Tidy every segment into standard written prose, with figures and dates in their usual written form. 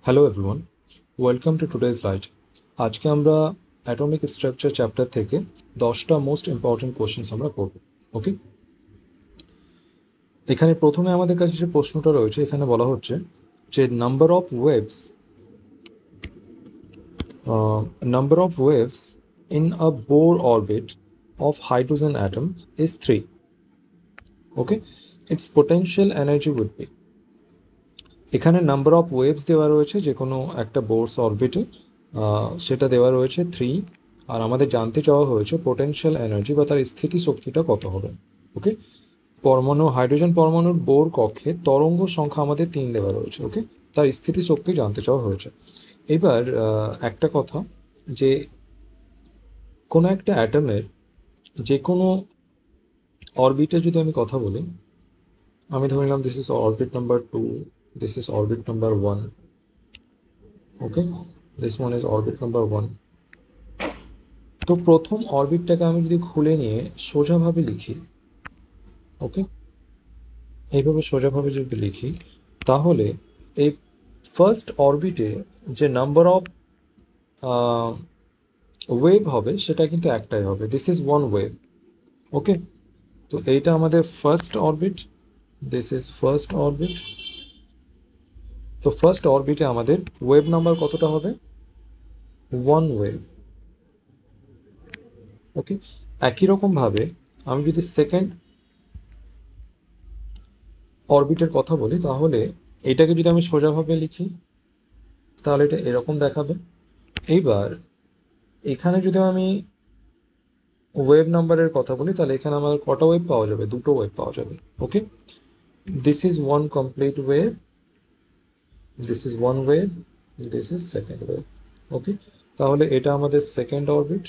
Hello everyone, welcome to today's light. আজকে আমরা atomic structure chapter থেকে 10টা মোস্ট ইম্পর্টেন্ট কোশ্চেন্স আমরা করব। ওকে, এখানে প্রথমে আমাদের কাছে যে প্রশ্নটা রয়েছে, এখানে বলা হচ্ছে যে number of waves in a Bohr orbit of hydrogen atom is 3। Okay, it's potential energy would be. এখানে নাম্বার অফ ওয়েভস দেওয়া রয়েছে যে কোনো একটা বোরস অরবিটে, সেটা দেওয়া রয়েছে 3। আর আমাদের জানতে চাওয়া হয়েছে পোটেনশিয়াল এনার্জি বা তার স্থিতি শক্তিটা কত হবে। ওকে, হাইড্রোজেন পরমাণুর বোর কক্ষে তরঙ্গ সংখ্যা আমাদের 3 দেওয়া রয়েছে। ওকে, তার স্থিতি শক্তি জানতে চাওয়া হয়েছে। এবার একটা কথা, যে কোনো একটা অ্যাটমের যে কোনো অরবিটে যদি আমি কথা বলি, আমি ধরে নিলাম this is orbit number 2, this is orbit number 1। Okay, this one is orbit number 1। তো প্রথম অরবিটটাকে আমি যদি খুলে নিয়ে সোজাভাবে লিখি, ওকে, এইভাবে সোজাভাবে যদি লিখি, তাহলে এই ফার্স্ট অরবিটে যে নাম্বার অফ ওয়েভ হবে সেটা কিন্তু একটাই হবে, দিস ইজ ওয়ান ওয়েভ। ওকে, তো এইটা আমাদের first orbit, this is first orbit. তো ফার্স্ট অরবিটে আমাদের ওয়েভ নাম্বার কতটা হবে? One wave. ওকে, একই রকমভাবে আমি যদি সেকেন্ড অরবিটের কথা বলি, তাহলে এটাকে যদি আমি সোজাভাবে লিখি তাহলে এটা এরকম দেখাবে। এইবার এখানে যদি আমি ওয়েভ নাম্বারের কথা বলি, তাহলে এখানে আমার কটা ওয়েভ পাওয়া যাবে? দুটো ওয়েভ পাওয়া যাবে। Okay, this is one complete wave, this is one wave, this is second wave. Okay, তাহলে এটা আমাদের সেকেন্ড অরবিট।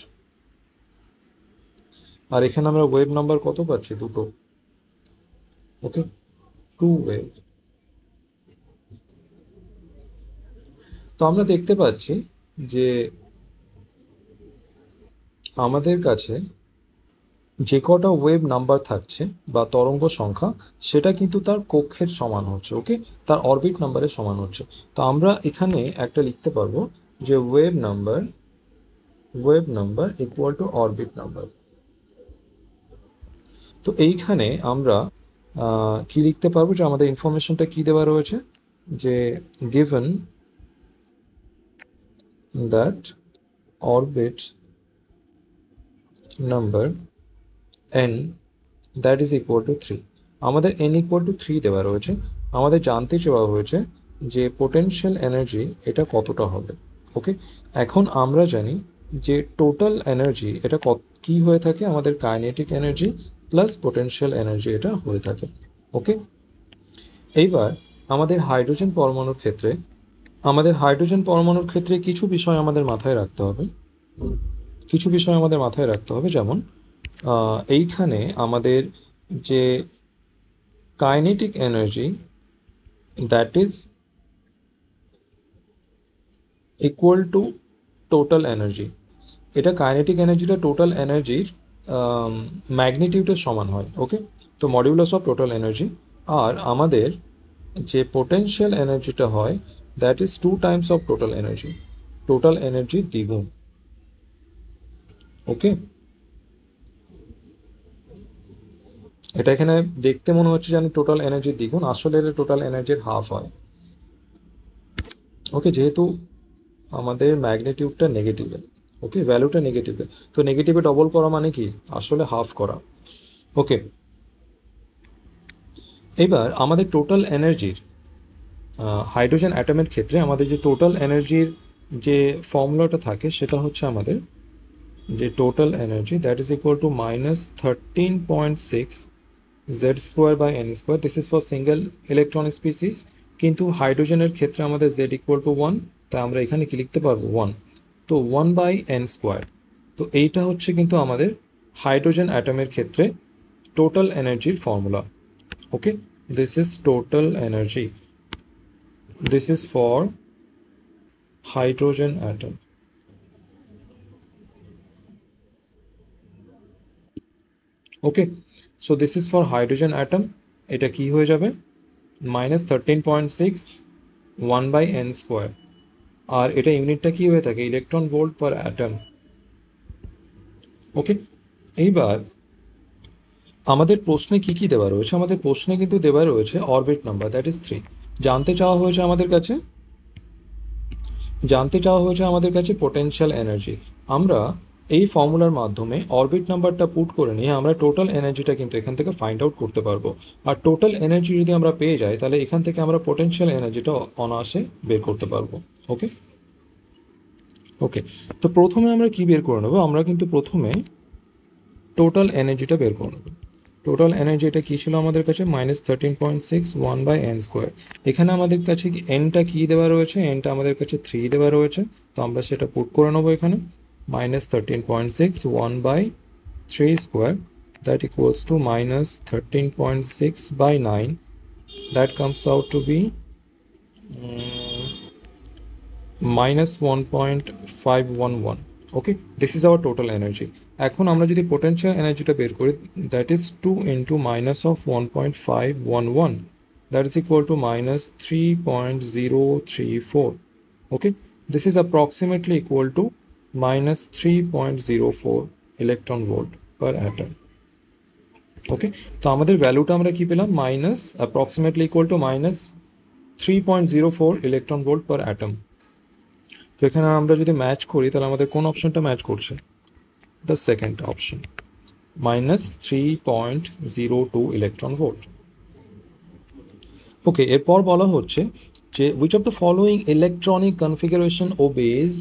আর এখানে আমরা ওয়েভ নাম্বার কত পাচ্ছি? দুটো। ওকে, টু ওয়েভ। তো আমরা দেখতে পাচ্ছি যে আমাদের কাছে যে কটা ওয়েভ নাম্বার থাকছে বা তরঙ্গ সংখ্যা, সেটা কিন্তু তার কক্ষের সমান হচ্ছে। ওকে, তার অরবিট নাম্বারের সমান হচ্ছে। তো আমরা এখানে একটা লিখতে পারবো যে wave number equal to orbit number. তো এইখানে আমরা কি লিখতে পারবো, যে আমাদের ইনফরমেশনটা কি দেওয়া রয়েছে, যে given that orbit number n that is equal to 3। আমাদের n ইকুয়াল টু 3 দেওয়া রয়েছে। আমাদের জানতে চাওয়া হয়েছে যে পোটেনশিয়াল এনার্জি এটা কতটা হবে। ওকে, এখন আমরা জানি যে টোটাল এনার্জি এটা কী হয়ে থাকে, আমাদের kinetic energy plus potential energy এটা হয়ে থাকে। ওকে, এইবার হাইড্রোজেন পরমাণুর ক্ষেত্রে কিছু বিষয় আমাদের মাথায় রাখতে হবে। যেমন এইখানে আমাদের যে kinetic energy that is equal two total energy, এটা কাইনেটিক এনার্জিটা টোটাল এনার্জির ম্যাগনিটিউডের সমান হয়। ওকে, তো মডিউলাস অফ টোটাল এনার্জি। আর আমাদের যে পোটেনশিয়াল এনার্জিটা হয় that is 2 Times of total এনার্জির দ্বিগুণ। ওকে, এটা এখানে দেখতে মনে হচ্ছে যেন টোটাল এনার্জির দ্বিগুণ, আসলে এটা টোটাল এনার্জির হাফ হয়। ওকে, যেহেতু আমাদের ম্যাগনিটিউডটা নেগেটিভে, ওকে, ভ্যালুটা নেগেটিভে, তো নেগেটিভে ডবল করা মানে কি? আসলে হাফ করা। ওকে, এবার আমাদের টোটাল এনার্জির হাইড্রোজেন অ্যাটমের ক্ষেত্রে আমাদের যে টোটাল এনার্জির যে ফর্মুলাটা থাকে, সেটা হচ্ছে আমাদের যে total energy that is equal to -13.6 Z square by n square. This is for single electron species, কিন্তু হাইড্রোজেনের ক্ষেত্রে আমাদের জেড ইকুয়াল টু 1, তাই আমরা এখানে কি লিখতে পারবো? 1। তো 1 বাই এন স্কোয়ার। তো এইটা হচ্ছে কিন্তু আমাদের হাইড্রোজেন অ্যাটমের ক্ষেত্রে টোটাল এনার্জির formula. Okay, this is total energy, this is for hydrogen atom. Okay, so this is for hydrogen atom. এটা কি হয়ে যাবে? -13.6 1 বাই এন স্কোয়ার। আর এটা ইউনিটটা কি হয়ে থাকে, ইলেকট্রন ভোল্ট পার অ্যাটম। ওকে, এইবার আমাদের প্রশ্নে কি কি দেওয়া রয়েছে, আমাদের প্রশ্নে কিন্তু দেওয়া রয়েছে অরবিট নাম্বার, দ্যাট ইজ 3। জানতে চাওয়া হয়েছে আমাদের কাছে, আমাদের কাছে পোটেনশিয়াল এনার্জি। আমরা এই ফর্মুলার মাধ্যমে অরবিট নাম্বারটা পুট করে নিয়ে আমরা টোটাল এনার্জিটা কিন্তু এখান থেকে ফাইন্ড আউট করতে পারবো। আর টোটাল এনার্জি যদি আমরা পেয়ে যাই তাহলে এখান থেকে আমরা পোটেনশিয়াল এনার্জিটা অনায়াসে বের করতে পারবো। ওকে ওকে, তো প্রথমে আমরা কি বের করে নেবো, আমরা কিন্তু প্রথমে টোটাল এনার্জিটা বের করে নেবো। টোটাল এনার্জি এটা কী ছিল আমাদের কাছে, -13.61/n²। এখানে আমাদের কাছে এনটা কী দেওয়া রয়েছে, এনটা আমাদের কাছে 3 দেওয়া রয়েছে, তো আমরা সেটা পুট করে নেবো এখানে। -13.61/3², that equals to -13.6/9, that comes out to be -1.511। Okay, this is our total energy. এখন আমরা যদি পোটেনশিয়াল এনার্জিটা বের করি, that is 2 into minus of 1.511, that is equal to -3.034। Okay, this is approximately equal to -3.04 electron volt per atom. Okay, তো আমাদের ভ্যালুটা আমরা কি পেলাম, approximately equal to -3.04 electron volt per atom. তো এখানে আমরা যদি ম্যাচ করি তাহলে আমাদের কোন অপশনটা ম্যাচ করছে, the second option, -3.02 electron volt. Okay, এরপর বলা হচ্ছে যে which of the following electronic configuration obeys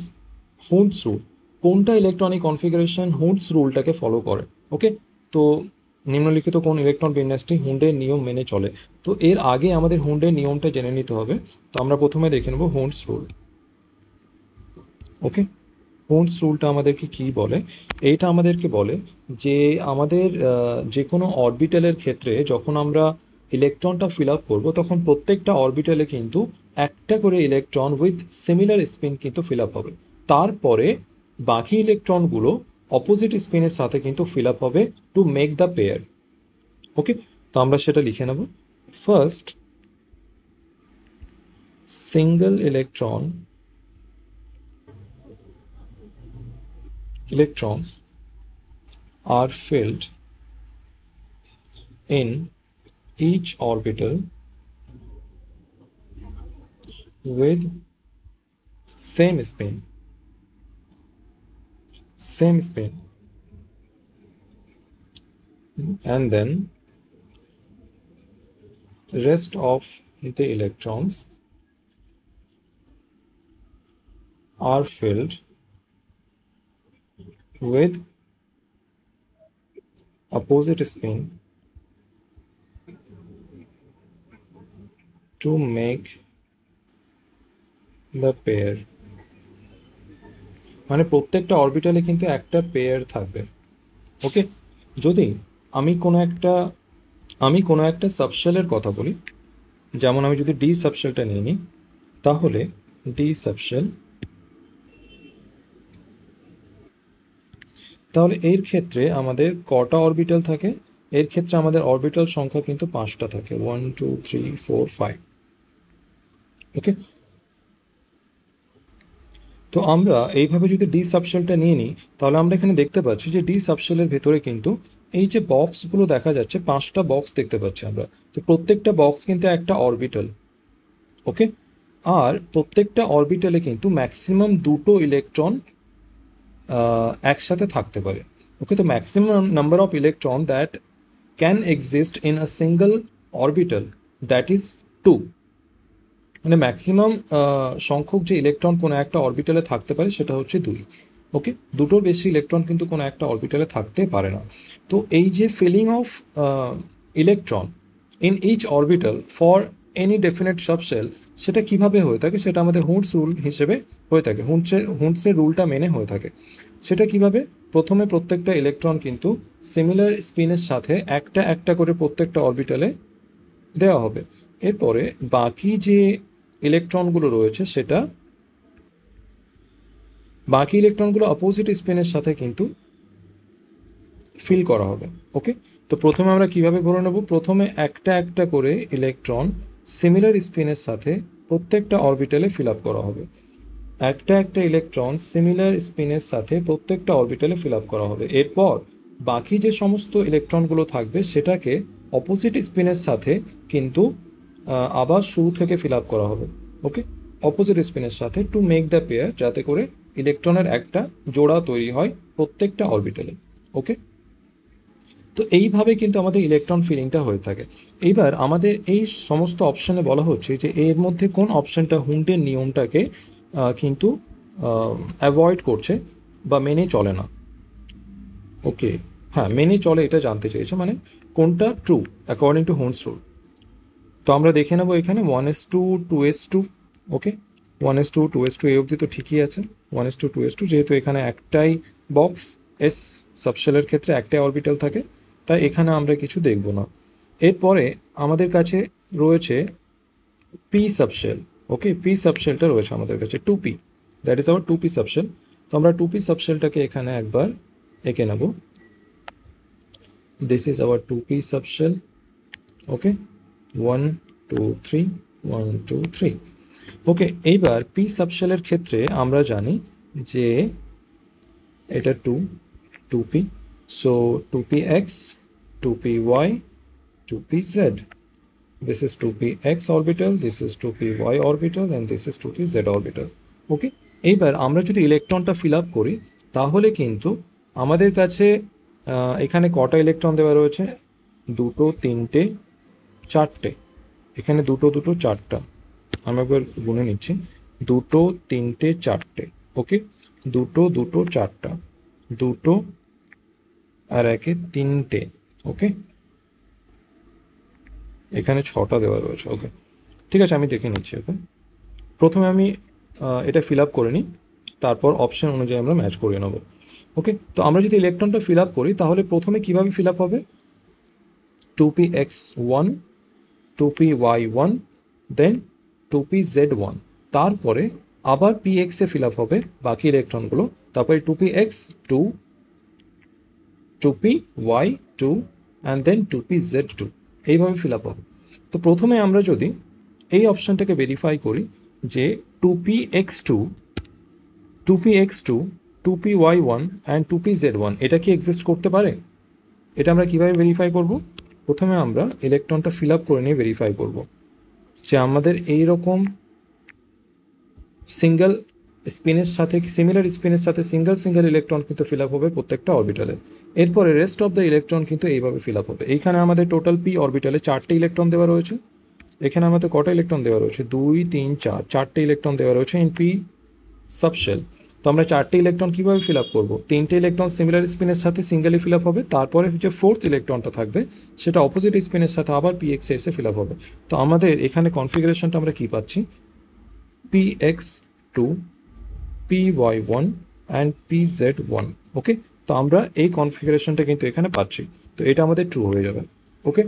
Hund's rule, কোনটা ইলেকট্রনিক কনফিগারেশন হুন্ডস রুলটাকে ফলো করে। ওকে, তো নিম্নলিখিত কোন ইলেকট্রন বিন্যাসটি হুন্ডের নিয়ম মেনে চলে। তো এর আগে আমাদের হুন্ডের নিয়মটা জেনে নিতে হবে। তো আমরা প্রথমে দেখে নেব হুন্ডস রুল। ওকে, হুন্ডস রুলটা আমাদেরকে কি বলে, এইটা আমাদেরকে বলে যে আমাদের যে কোনো অরবিটালের ক্ষেত্রে যখন আমরা ইলেকট্রনটা ফিল আপ করবো তখন প্রত্যেকটা অরবিটালে কিন্তু একটা করে ইলেকট্রন উইথ সিমিলার স্পিন কিন্তু ফিল আপ হবে। তারপরে বাকি ইলেকট্রনগুলো অপোজিট স্পিনের সাথে কিন্তু ফিল আপ হবে টু মেক দ্য পেয়ার। ওকে, তো আমরা সেটা লিখে নেব। First, single electrons are filled in each orbital with same spin, and then rest of the electrons are filled with opposite spin to make the pair। মানে প্রত্যেকটা অরবিটালে কিন্তু একটা পেয়ার থাকবে। ওকে, যদি আমি কোনো একটা সাবশেলের কথা বলি, যেমন আমি যদি ডি সাবশেলটা নিয়ে নিই, তাহলে ডি সাবশেল, তাহলে এর ক্ষেত্রে আমাদের কটা অরবিটাল থাকে, এর ক্ষেত্রে আমাদের অরবিটাল সংখ্যা কিন্তু 5টা থাকে, 1 2 3 4 5। ওকে, তো আমরা এইভাবে যদি ডি সাবশেলটা নিয়ে নিই তাহলে আমরা এখানে দেখতে পাচ্ছি যে ডি সাবশেলের ভেতরে কিন্তু এই যে বক্সগুলো দেখা যাচ্ছে, 5টা বক্স দেখতে পাচ্ছি আমরা। তো প্রত্যেকটা বক্স কিন্তু একটা অরবিটাল। ওকে, আর প্রত্যেকটা অরবিটালে কিন্তু ম্যাক্সিমাম 2টো ইলেকট্রন একসাথে থাকতে পারে। ওকে, তো maximum number of electron that can exist in a single orbital, that is 2। মানে ম্যাক্সিমাম সংখ্যক যে ইলেকট্রন কোনো একটা অরবিটালে থাকতে পারে সেটা হচ্ছে 2। ওকে, দুটোর বেশি ইলেকট্রন কিন্তু কোনো একটা অরবিটালে থাকতে পারে না। তো এই যে filling of electron in each orbital for any definite subshell, সেটা কিভাবে হয়ে থাকে, সেটা আমাদের হুন্ডস রুল হিসেবে হয়ে থাকে, হুন্ডসের রুলটা মেনে হয়ে থাকে। সেটা কিভাবে, প্রথমে প্রত্যেকটা ইলেকট্রন কিন্তু সিমিলার স্পিনের সাথে একটা একটা করে প্রত্যেকটা অরবিটালে দেওয়া হবে। এরপরে বাকি যে ইলেকট্রনগুলো রয়েছে বাকি ইলেকট্রনগুলো অপোজিট স্পিনের সাথে কিন্তু ফিল করা হবে। ওকে, তো প্রথমে আমরা কিভাবে ভরে নেব, প্রথমে একটা একটা করে ইলেকট্রন সিমিলার স্পিনের সাথে প্রত্যেকটা অরবিটালে ফিল আপ করা হবে। একটা একটা ইলেকট্রন সিমিলার স্পিনের সাথে প্রত্যেকটা অরবিটালে ফিল আপ করা হবে। এরপর বাকি যে সমস্ত ইলেকট্রনগুলো থাকবে সেটাকে অপোজিট স্পিনের সাথে কিন্তু আবার শুরু থেকে ফিল আপ করা হবে। ওকে, অপোজিট স্পিনের সাথে টু মেক দ্য পেয়ার, যাতে করে ইলেকট্রনের একটা জোড়া তৈরি হয় প্রত্যেকটা অরবিটালে। ওকে, তো এইভাবে কিন্তু আমাদের ইলেকট্রন ফিলিংটা হয়ে থাকে। এইবার আমাদের এই সমস্ত অপশানে বলা হচ্ছে যে এর মধ্যে কোন অপশানটা হুন্ডের নিয়মটাকে কিন্তু অ্যাভয়েড করছে বা মেনে চলে না। ওকে, হ্যাঁ মেনে চলে এটা জানতে চেয়েছে, মানে কোনটা ট্রু অ্যাকর্ডিং টু হুন্ডস রুল। তো আমরা দেখে নেবো এখানে 1:2 2:2। ওকে, 1:2 2:2 এই অবধি তো ঠিকই আছে। 1:2 2:2 যেহেতু এখানে একটাই বক্স, এস সাবশেলের ক্ষেত্রে একটাই অরবিটাল থাকে, তাই এখানে আমরা কিছু দেখব না। এরপরে আমাদের কাছে রয়েছে পি সাবশেল। ওকে, পি সাবশেলটা রয়েছে আমাদের কাছে 2p, that is our 2p subshell. তো আমরা 2p সাবশেলটাকে এখানে একবার এঁকে নেব। This is our 2p subshell. Okay, 1 2 3 1 2 3। Okay, এইবার পি সাবশেলের ক্ষেত্রে আমরা জানি যে এটা 2p, so 2px 2py 2pz, this is 2px orbital, this is 2py orbital and this is 2pz orbital. ওকে, এইবার আমরা যদি ইলেকট্রনটা ফিল আপ করি তাহলে কিন্তু আমাদের কাছে এখানে কটা ইলেকট্রন দেওয়া রয়েছে? 2 3 4। এখানে 2 4টা, আমি একবার গুনে নিচ্ছি। 2 3 4। ওকে, 2 4টা, 2 আর 3। ওকে, এখানে 6টা দেওয়া রয়েছে। ওকে, ঠিক আছে, আমি দেখে নিচ্ছি। ওকে, প্রথমে আমি এটা ফিল আপ করে নিই, তারপর অপশন অনুযায়ী আমরা ম্যাচ করে নেব। ওকে, তো আমরা যদি ইলেকট্রনটা ফিল আপ করি তাহলে প্রথমে কিভাবে ফিল আপ হবে? 2px1 2py1 দেন 2pz1, তারপরে আবার px এ ফিল আপ হবে বাকি ইলেকট্রনগুলো, তারপরে 2px 2 2py2 and then 2pz2, এইভাবে ফিল আপ হবে। তো প্রথমে আমরা যদি এই অপশানটাকে ভেরিফাই করি যে 2px2 2px2 2py1 and 2pz1 এটা কি এক্সিস্ট করতে পারে? এটা আমরা কিভাবে ভেরিফাই করব? প্রথমে আমরা ইলেকট্রনটা ফিল আপ করে নিয়ে ভেরিফাই করব যে আমাদের এই রকম সিঙ্গেল স্পিনের সাথে সিমিলার স্পিনের সাথে সিঙ্গেল ইলেকট্রন কিন্তু ফিল আপ হবে প্রত্যেকটা অরবিটালে। এরপরে রেস্ট অফ দ্য ইলেকট্রন কিন্তু এইভাবে ফিল আপ হবে। এইখানে আমাদের টোটাল পি অরবিটালে 4টে ইলেকট্রন দেওয়া রয়েছে। এখানে আমাদের কটা ইলেকট্রন দেওয়া রয়েছে? 2 3 4, 4টে ইলেকট্রন দেওয়া রয়েছে ইন পি সাবশেল। তো আমরা 4টে ইলেকট্রন কীভাবে ফিল আপ করবো? 3টে ইলেকট্রন সিমিলার স্পিনের সাথে সিঙ্গেলি ফিল আপ হবে, তারপরে যে ফোর্থ ইলেকট্রনটা থাকবে সেটা অপোজিট স্পিনের সাথে আবার পিএক্স এসে ফিল আপ হবে। তো আমাদের এখানে কনফিগারেশনটা আমরা কী পাচ্ছি? px2 py1 and pz1। ওকে, তো আমরা এই কনফিগারেশনটা কিন্তু এখানে পাচ্ছি, তো এটা আমাদের ট্রু হয়ে যাবে। ওকে,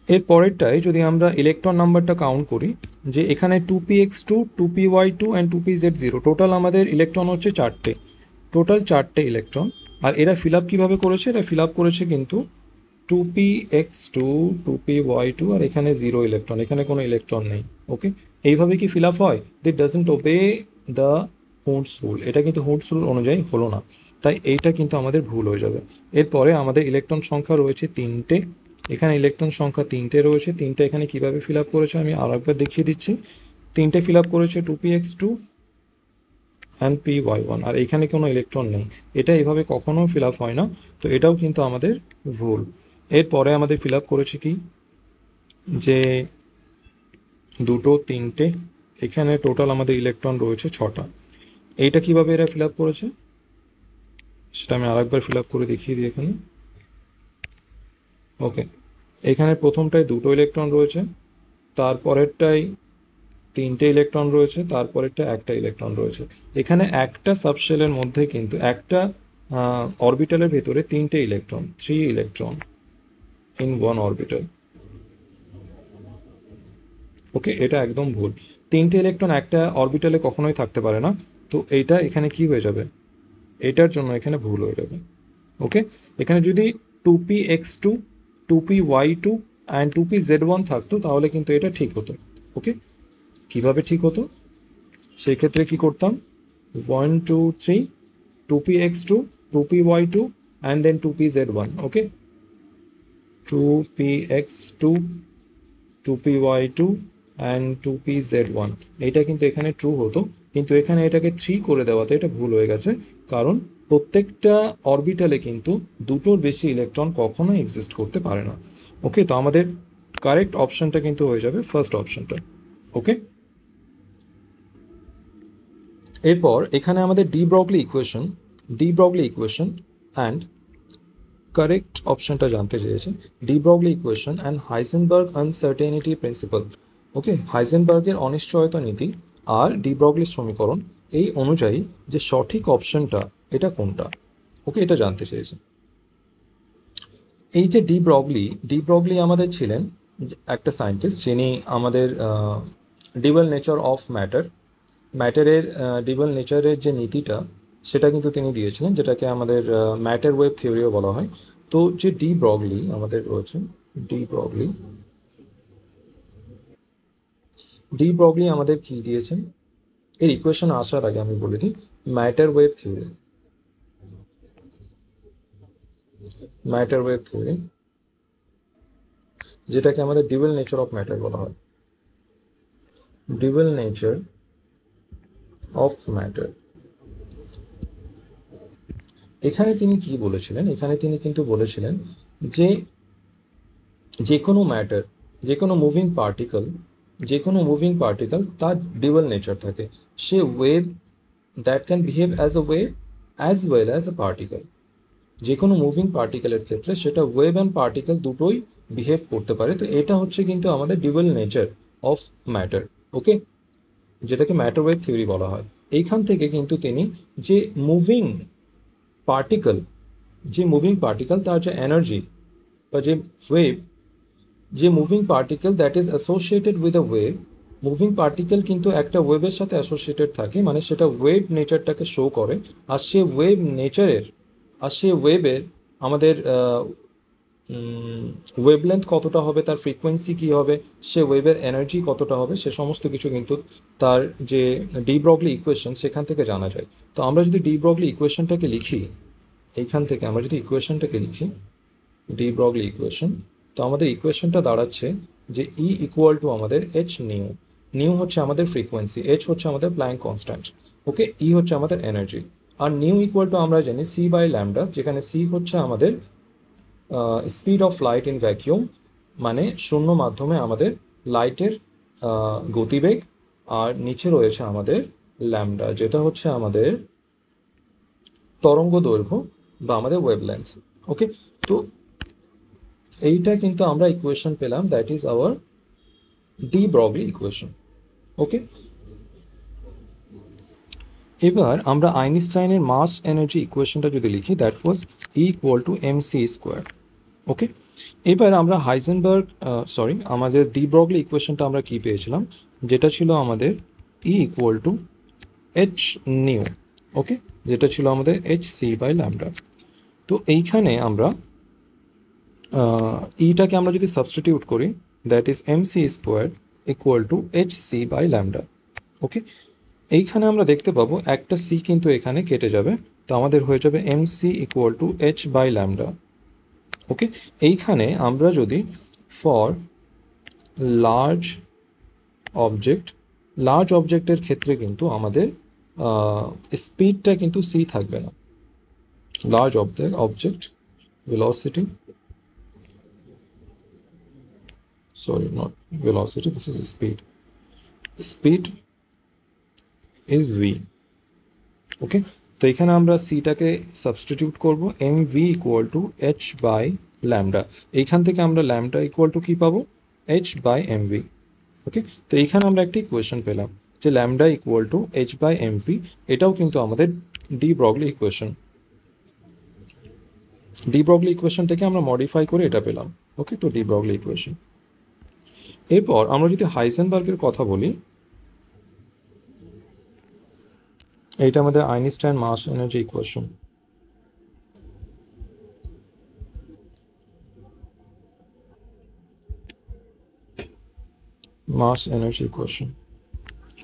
এর পরেরটায় যদি আমরা ইলেকট্রন নাম্বারটা কাউন্ট করি, যে এখানে 2px2 2py2 and 2pz0, total আমাদের ইলেকট্রন হচ্ছে 4টে, টোটাল 4টে ইলেকট্রন। আর এরা ফিল আপ কীভাবে করেছে? এরা ফিল আপ করেছে কিন্তু 2px2 2py2 আর এখানে 0 ইলেকট্রন, এখানে কোনো ইলেকট্রন নেই। ওকে, এইভাবে কি ফিল আপ হয়? দিট ডাজন্ট ওবে দ্য হুন্ডস রুল, এটা কিন্তু হুন্ডস রুল অনুযায়ী হলো না, তাই এইটা কিন্তু আমাদের ভুল হয়ে যাবে। এরপরে আমাদের ইলেকট্রন সংখ্যা রয়েছে 3টে, এখানে ইলেকট্রন সংখ্যা 3টে রয়েছে। 3টে এখানে কিভাবে ফিল আপ করেছে আমি আর একবার দেখিয়ে দিচ্ছি। 3টে ফিল আপ করেছে 2px2 অ্যান্ড py1, আর এখানে কোনো ইলেকট্রন নেই, এটা এইভাবে কখনো ফিল আপ হয় না, তো এটাও কিন্তু আমাদের ভুল। এরপরে আমাদের ফিল আপ করেছে কি, যে 2 3টে, এখানে টোটাল আমাদের ইলেকট্রন রয়েছে 6টা। এইটা কিভাবে এরা ফিল আপ করেছে সেটা আমি আরেকবার ফিল আপ করে দেখিয়ে দিই এখানে। ওকে, এখানে প্রথমটায় 2 ইলেকট্রন রয়েছে, তারপরেরটায় 3টে ইলেকট্রন রয়েছে, তারপরেরটা 1টা ইলেকট্রন রয়েছে। এখানে একটা সাবশেলের মধ্যে কিন্তু একটা অরবিটালের ভেতরে 3টে ইলেকট্রন, 3 ইলেকট্রন ইন 1 অরবিটাল। ওকে, এটা একদম ভুল। 3টে ইলেকট্রন একটা অরবিটালে কখনোই থাকতে পারে না, তো এইটা এখানে কি হয়ে যাবে? এটার জন্য এখানে ভুল হয়ে যাবে। ওকে, এখানে যদি 2px2 2py2 অ্যান্ড 2pz1 থাকতো তাহলে কিন্তু এটা ঠিক হতো। ওকে, কিভাবে ঠিক হতো? সেই ক্ষেত্রে কি করতাম? 1 2 3 2px2 2py2 and then 2pz1. Okay, 2px2 2py2 and 2pz1, এটা কিন্তু এখানে ট্রু হতো, কিন্তু এখানে এটাকে 3 করে দেওয়াতে এটা ভুল হয়ে গেছে, কারণ প্রত্যেকটা অরবিটালে কিন্তু দুটোর বেশি ইলেকট্রন কখনো এক্সিস্ট করতে পারে না। ওকে, তো আমাদের কারেক্ট অপশনটা কিন্তু হয়ে যাবে ফার্স্ট অপশনটা। ওকে, এরপর এখানে আমাদের de Broglie equation and correct অপশনটা জানতে চেয়েছে। De Broglie equation and Heisenberg uncertainty principle. Okay, হাইজেনবার্গের অনিশ্চয়তা নীতি আর ডি ব্রগলির সমীকরণ, এই অনুযায়ী যে সঠিক অপশনটা এটা কোনটা, ওকে, এটা জানতে চেয়েছে। এই যে ডি ব্রগলি আমাদের ছিলেন একটা সায়েন্টিস্ট, যিনি আমাদের ডিউয়াল নেচার অফ ম্যাটারের ডিউয়াল নেচারের যে নীতিটা সেটা কিন্তু তিনি দিয়েছিলেন, যেটাকে আমাদের ম্যাটার ওয়েভ থিওরিও বলা হয়। তো যে ডি ব্রগলি আমাদের রয়েছে, ডি ব্রগলি আমাদের কি দিয়েছেন, এর ইকুয়েশন আসার আগে আমি বলে দিই, ম্যাটার ওয়েভ থিওরি যেটাকে আমাদের ডিউয়াল নেচার অফ ম্যাটার বলা হয়, ডিউয়াল নেচার অফ ম্যাটার। এখানে তিনি কি বলেছিলেন? এখানে তিনি কিন্তু বলেছিলেন যে যে কোনো ম্যাটার, যে কোনো মুভিং পার্টিকেল তার ডিউয়াল নেচার থাকে। সে wave that can behave as a wave as well as a particle. যে কোনো মুভিং পার্টিকেলের ক্ষেত্রে সেটা ওয়েভ অ্যান্ড পার্টিকেল দুটোই বিহেভ করতে পারে। তো এটা হচ্ছে কিন্তু আমাদের dual nature of matter. Okay, যেটাকে ম্যাটার ওয়েভ থিওরি বলা হয়। এইখান থেকে কিন্তু তিনি যে মুভিং পার্টিকেল তার যে এনার্জি বা যে ওয়েভ, যে moving particle that is associated with a wave, moving particle কিন্তু একটা ওয়েভের সাথে অ্যাসোসিয়েটেড থাকে, মানে সেটা ওয়েভ নেচারটাকে শো করে। আর সে ওয়েভের আমাদের ওয়েভলেন্থ কতটা হবে, তার ফ্রিকোয়েন্সি কী হবে, সে ওয়েভের এনার্জি কতটা হবে, সে সমস্ত কিছু কিন্তু তার যে ডি ব্রগলি ইকুয়েশন সেখান থেকে জানা যায়। তো আমরা যদি ডি ব্রগলি ইকুয়েশনটাকে লিখি, এইখান থেকে আমরা যদি ইকুয়েশনটাকে লিখি ডি ব্রগলি ইকুয়েশন, তো আমাদের ইকুয়েশনটা দাঁড়াচ্ছে যে ই ইকুয়াল টু আমাদের এইচ নিউ হচ্ছে আমাদের ফ্রিকোয়েন্সি, এইচ হচ্ছে আমাদের প্ল্যাঙ্ক কনস্ট্যান্ট, ওকে, ই হচ্ছে আমাদের এনার্জি, আর নিউ ইকুয়াল টু আমরা জানি সি বাই ল্যামডা, যেখানে সি হচ্ছে আমাদের speed of light in vacuum, মানে শূন্য মাধ্যমে আমাদের লাইটের গতিবেগ, আর নিচে রয়েছে আমাদের ল্যামডা, যেটা হচ্ছে আমাদের তরঙ্গ দৈর্ঘ্য বা আমাদের ওয়েভলেন্থ। ওকে, তো এইটা কিন্তু আমরা ইকুয়েশন পেলাম, that is our de Broglie equation. Okay, এবার আমরা আইনস্টাইনের মাস এনার্জি ইকুয়েশনটা যদি লিখি, that was E equal to m c square. Okay, এবার আমরা আমাদের ডি ব্রগলি ইকুয়েশনটা আমরা কি পেয়েছিলাম, যেটা ছিল আমাদের E equal to h nu. Okay, যেটা ছিল আমাদের এইচ সি বাই ল্যামডা। তো এইখানে আমরা ইটাকে আমরা যদি সাবস্টিটিউট করি, that is m c square equal to h c by lambda. Okay, এইখানে আমরা দেখতে পাবো একটা সি কিন্তু এখানে কেটে যাবে, তো আমাদের হয়ে যাবে m c equal to h by lambda. Okay, এইখানে আমরা যদি ফর লার্জ অবজেক্টের ক্ষেত্রে কিন্তু আমাদের স্পিডটা কিন্তু সি থাকবে না। Large object velocity, not velocity, this is speed is v. Okay, তো এখানে আমরা সিটাকে সাবস্টিটিউট করব m v equal to h by lambda. এইখান থেকে আমরা ল্যামডা ইকুয়াল টু কী পাবো, h by m v. Okay, তো এইখানে আমরা একটি ইকুয়েশন পেলাম যে lambda equal to h by m v, এটাও কিন্তু আমাদের ডি ব্রগলি ইকুয়েশন থেকে আমরা মডিফাই করে এটা পেলাম। ওকে, তো ডি ব্রগলি ইকুয়েশন। এরপর আমরা যদি হাইজেনবার্গের কথা বলি, এইটা আমাদের আইনস্টাইন মাস এনার্জি ইকুয়েশন।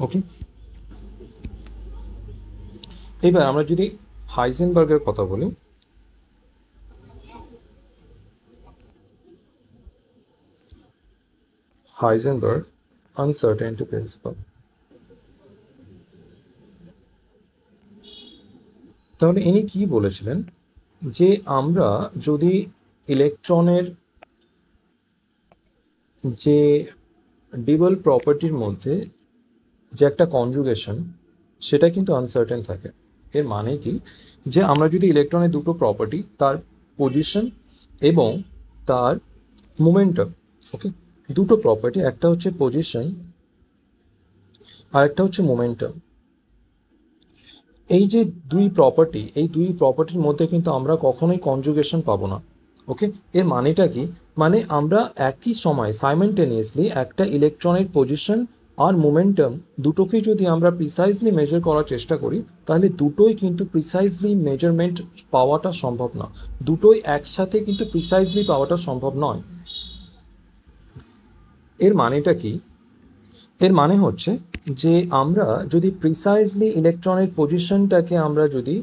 ওকে, এবার আমরা যদি হাইজেনবার্গের কথা বলি, হাইজেনবার্গ আনসার্টেনটি প্রিন্সিপাল। তাহলে ইনি কি বলেছিলেন যে আমরা যদি ইলেকট্রনের যে ডিবল প্রপার্টির মধ্যে যে একটা কনজুগেশন সেটা কিন্তু আনসার্টেন থাকে। এর মানে কি, যে আমরা যদি ইলেকট্রনের দুটো প্রপার্টি, তার পজিশন এবং তার মোমেন্টাম, ওকে, দুটো প্রপার্টি, একটা হচ্ছে পজিশন আর একটা হচ্ছে মোমেন্টাম, এই যে দুই প্রপার্টির মধ্যে কিন্তু আমরা কখনোই কনজুগেশন পাবো না। ওকে, এর মানেটা কি, মানে আমরা একই সময় সাইমেন্টেনিয়াসলি একটা ইলেকট্রনের পজিশন আর মোমেন্টাম দুটোকেই যদি আমরা প্রিসাইজলি মেজার করার চেষ্টা করি, তাহলে দুটোই কিন্তু প্রিসাইজলি মেজারমেন্ট পাওয়াটা সম্ভব না, দুটোই একসাথে কিন্তু প্রিসাইজলি পাওয়াটা সম্ভব নয়। এর মানেটা কি, এর মানে হচ্ছে যে আমরা যদি প্রিসাইজলি ইলেকট্রনের পজিশনটাকে আমরা যদি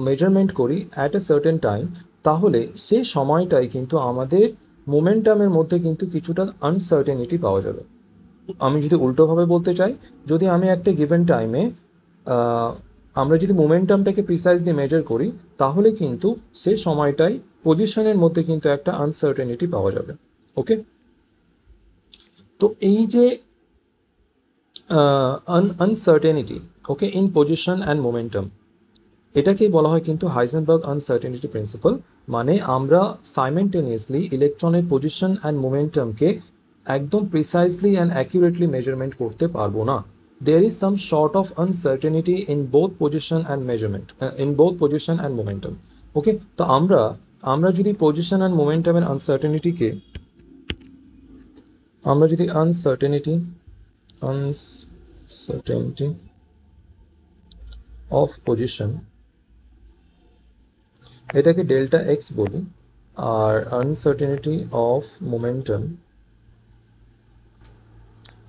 মেজারমেন্ট করি অ্যাট এ সার্টেন টাইম, তাহলে সেই সময়টাই কিন্তু আমাদের মোমেন্টামের মধ্যে কিন্তু কিছুটা আনসার্টেনিটি পাওয়া যাবে। আমি যদি উল্টোভাবে বলতে চাই, যদি আমি একটা গিভেন টাইমে আমরা যদি মোমেন্টামটাকে প্রিসাইজলি মেজার করি, তাহলে কিন্তু সেই সময়টাই পজিশনের মধ্যে কিন্তু একটা আনসার্টেনিটি পাওয়া যাবে। ওকে, তো এই যে uncertainty, okay, in position and momentum, এটাকেই বলা হয় কিন্তু হাইজেনবার্গ আনসার্টেনিটি প্রিন্সিপাল। মানে আমরা সাইমেন্টেনিয়াসলি ইলেকট্রনের পজিশন অ্যান্ড মোমেন্টামকে একদম প্রিসাইজলি অ্যান্ড অ্যাকুরেটলি মেজারমেন্ট করতে পারবো না। There is some sort of uncertainty in both position and measurement, in both position and momentum. Okay, তো আমরা যদি পজিশন অ্যান্ড মোমেন্টামের আনসার্টেনিটিকে, আমরা যদি আনসার্টেনিটি অফ পজিশন এটাকে ডেল্টা এক্স বলি, আর আনসার্টেনিটি অফ মোমেন্টাম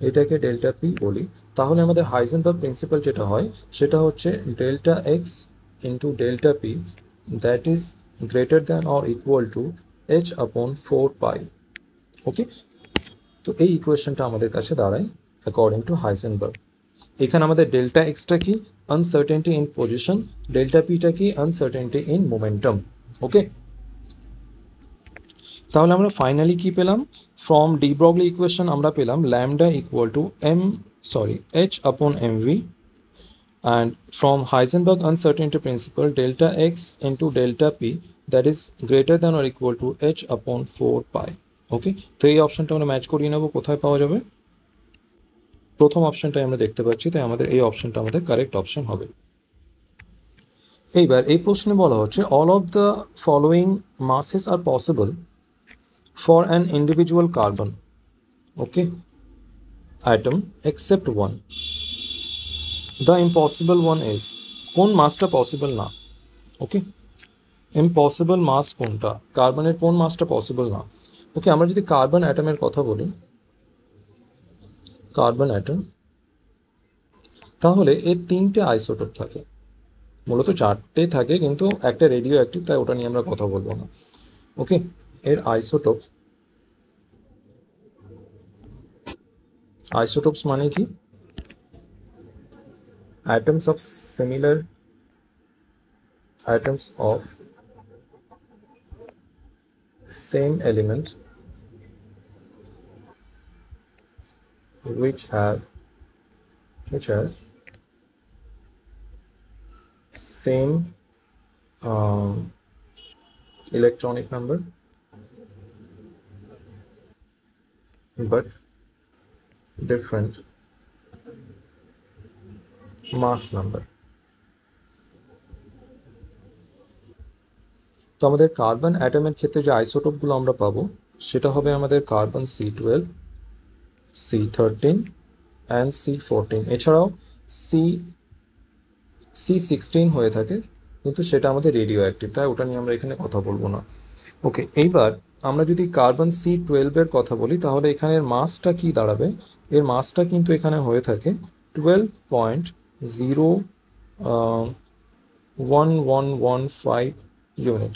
এটাকে ডেল্টা পি বলি, তাহলে আমাদের হাইজেনবার্গ প্রিন্সিপাল যেটা হয় সেটা হচ্ছে delta x into delta p, that is greater than or equal to h upon 4 পাই। ওকে, তো এই ইকুয়েশনটা আমাদের কাছে দাঁড়ায় অ্যাকর্ডিং টু হাইজেনবার্গ। এখানে আমাদের ডেল্টা এক্সটা কি, আনসার্টেনিটি ইন পজিশন, ডেল্টা পিটা কি, আনসার্টেনিটি ইন মোমেন্টাম। ওকে, তাহলে আমরা ফাইনালি কি পেলাম, ফ্রম ডি ব্রগলি ইকুয়েশন আমরা পেলাম ল্যামডা ইকুয়াল টু এইচ আপন MV, and from Heisenberg uncertainty principle delta x into delta p that is greater than or equal to h upon 4 pi. ওকে, তো এই অপশনটা আমরা ম্যাচ করিয়ে নেব, কোথায় পাওয়া যাবে, প্রথম অপশনটাই আমরা দেখতে পাচ্ছি, তাই আমাদের এই অপশনটা আমাদের কারেক্ট অপশন হবে। এইবার এই প্রশ্নে বলা হচ্ছে all of the following masses are possible for an individual carbon, okay, atom except one. The impossible one is, কোন মাসটা পসিবল না, ওকে, ইম্পসিবল মাস কোনটা, কার্বনের কোন মাসটা পসিবল না। ওকে, আমরা যদি কার্বন অ্যাটমের কথা বলি, কার্বন অ্যাটম, তাহলে এর 3টে আইসোটোপ থাকে, মূলত 4টে থাকে কিন্তু একটা রেডিও অ্যাক্টিভ, তাই ওটা নিয়ে আমরা কথা বলবো না। ওকে, এর আইসোটোপস মানে কি, atoms of same element which has same electronic number but different mass number. তো আমাদের কার্বন অ্যাটমের ক্ষেত্রে যে আইসোটোপগুলো আমরা পাবো সেটা হবে আমাদের carbon C12, C13 and C14, এছাড়াও C16 হয়ে থাকে, কিন্তু সেটা আমাদের রেডিও অ্যাক্টিভ, তাই ওটা নিয়ে আমরা এখানে কথা বলবো না। ওকে, এইবার আমরা যদি কার্বন C12 এর কথা বলি, তাহলে এখানের মাসটা কি দাঁড়াবে, এর মাসটা কিন্তু এখানে হয়ে থাকে 12.01115 ইউনিট।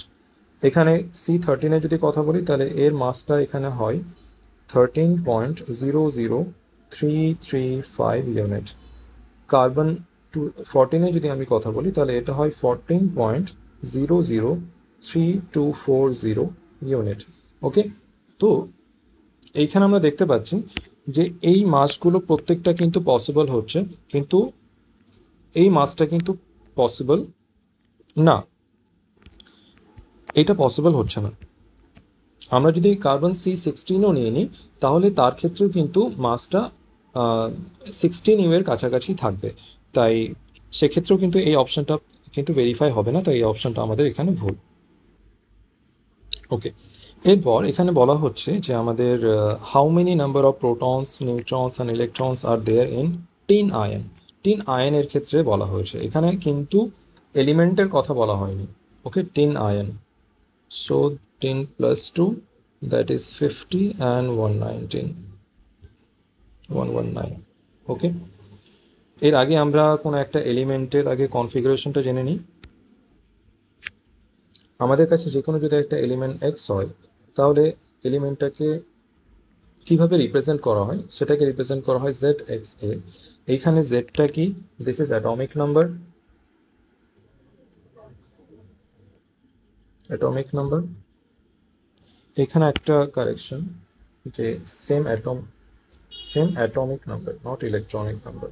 এখানে C13 যদি কথা বলি তাহলে এর মাসটা এখানে হয় 13.00335 ইউনিট। কার্বন 14 যদি আমি কথা বলি তাহলে এটা হয় 14.003240 ইউনিট। ওকে, তো এইখানে আমরা দেখতে পাচ্ছি যে এই মাসগুলো প্রত্যেকটা কিন্তু পসিবল হচ্ছে, কিন্তু এই মাসটা কিন্তু পসিবল না, এটা পসিবল হচ্ছে না। আমরা যদি কার্বন C16ও নিয়ে নিই তাহলে তার ক্ষেত্রেও কিন্তু মাসটা 16 এর কাছাকাছি থাকবে, তাই সেক্ষেত্রেও কিন্তু এই অপশনটা কিন্তু ভেরিফাই হবে না, তাই এই অপশনটা আমাদের এখানে ভুল। ওকে, এরপর এখানে বলা হচ্ছে যে আমাদের how many number of protons, neutrons and electrons are there in tin ion. Tin আয়নের ক্ষেত্রে বলা হয়েছে, এখানে কিন্তু এলিমেন্টের কথা বলা হয়নি। Okay, tin ion, so 10 plus 2 that is 50 and 119 okay. এর আগে আমরা কোনো একটা এলিমেন্টের আগে কনফিগারেশনটা জেনে নিই। আমাদের কাছে যে কোনো যদি একটা এলিমেন্ট এক্স হয় তাহলে এলিমেন্টটাকে কিভাবে রিপ্রেজেন্ট করা হয়, সেটাকে রিপ্রেজেন্ট করা হয় জেড এক্স এ। এইখানে জেডটা কি, this is atomic number, atomic number. এখানে একটা কারেকশন যে same atomic number, not electronic number,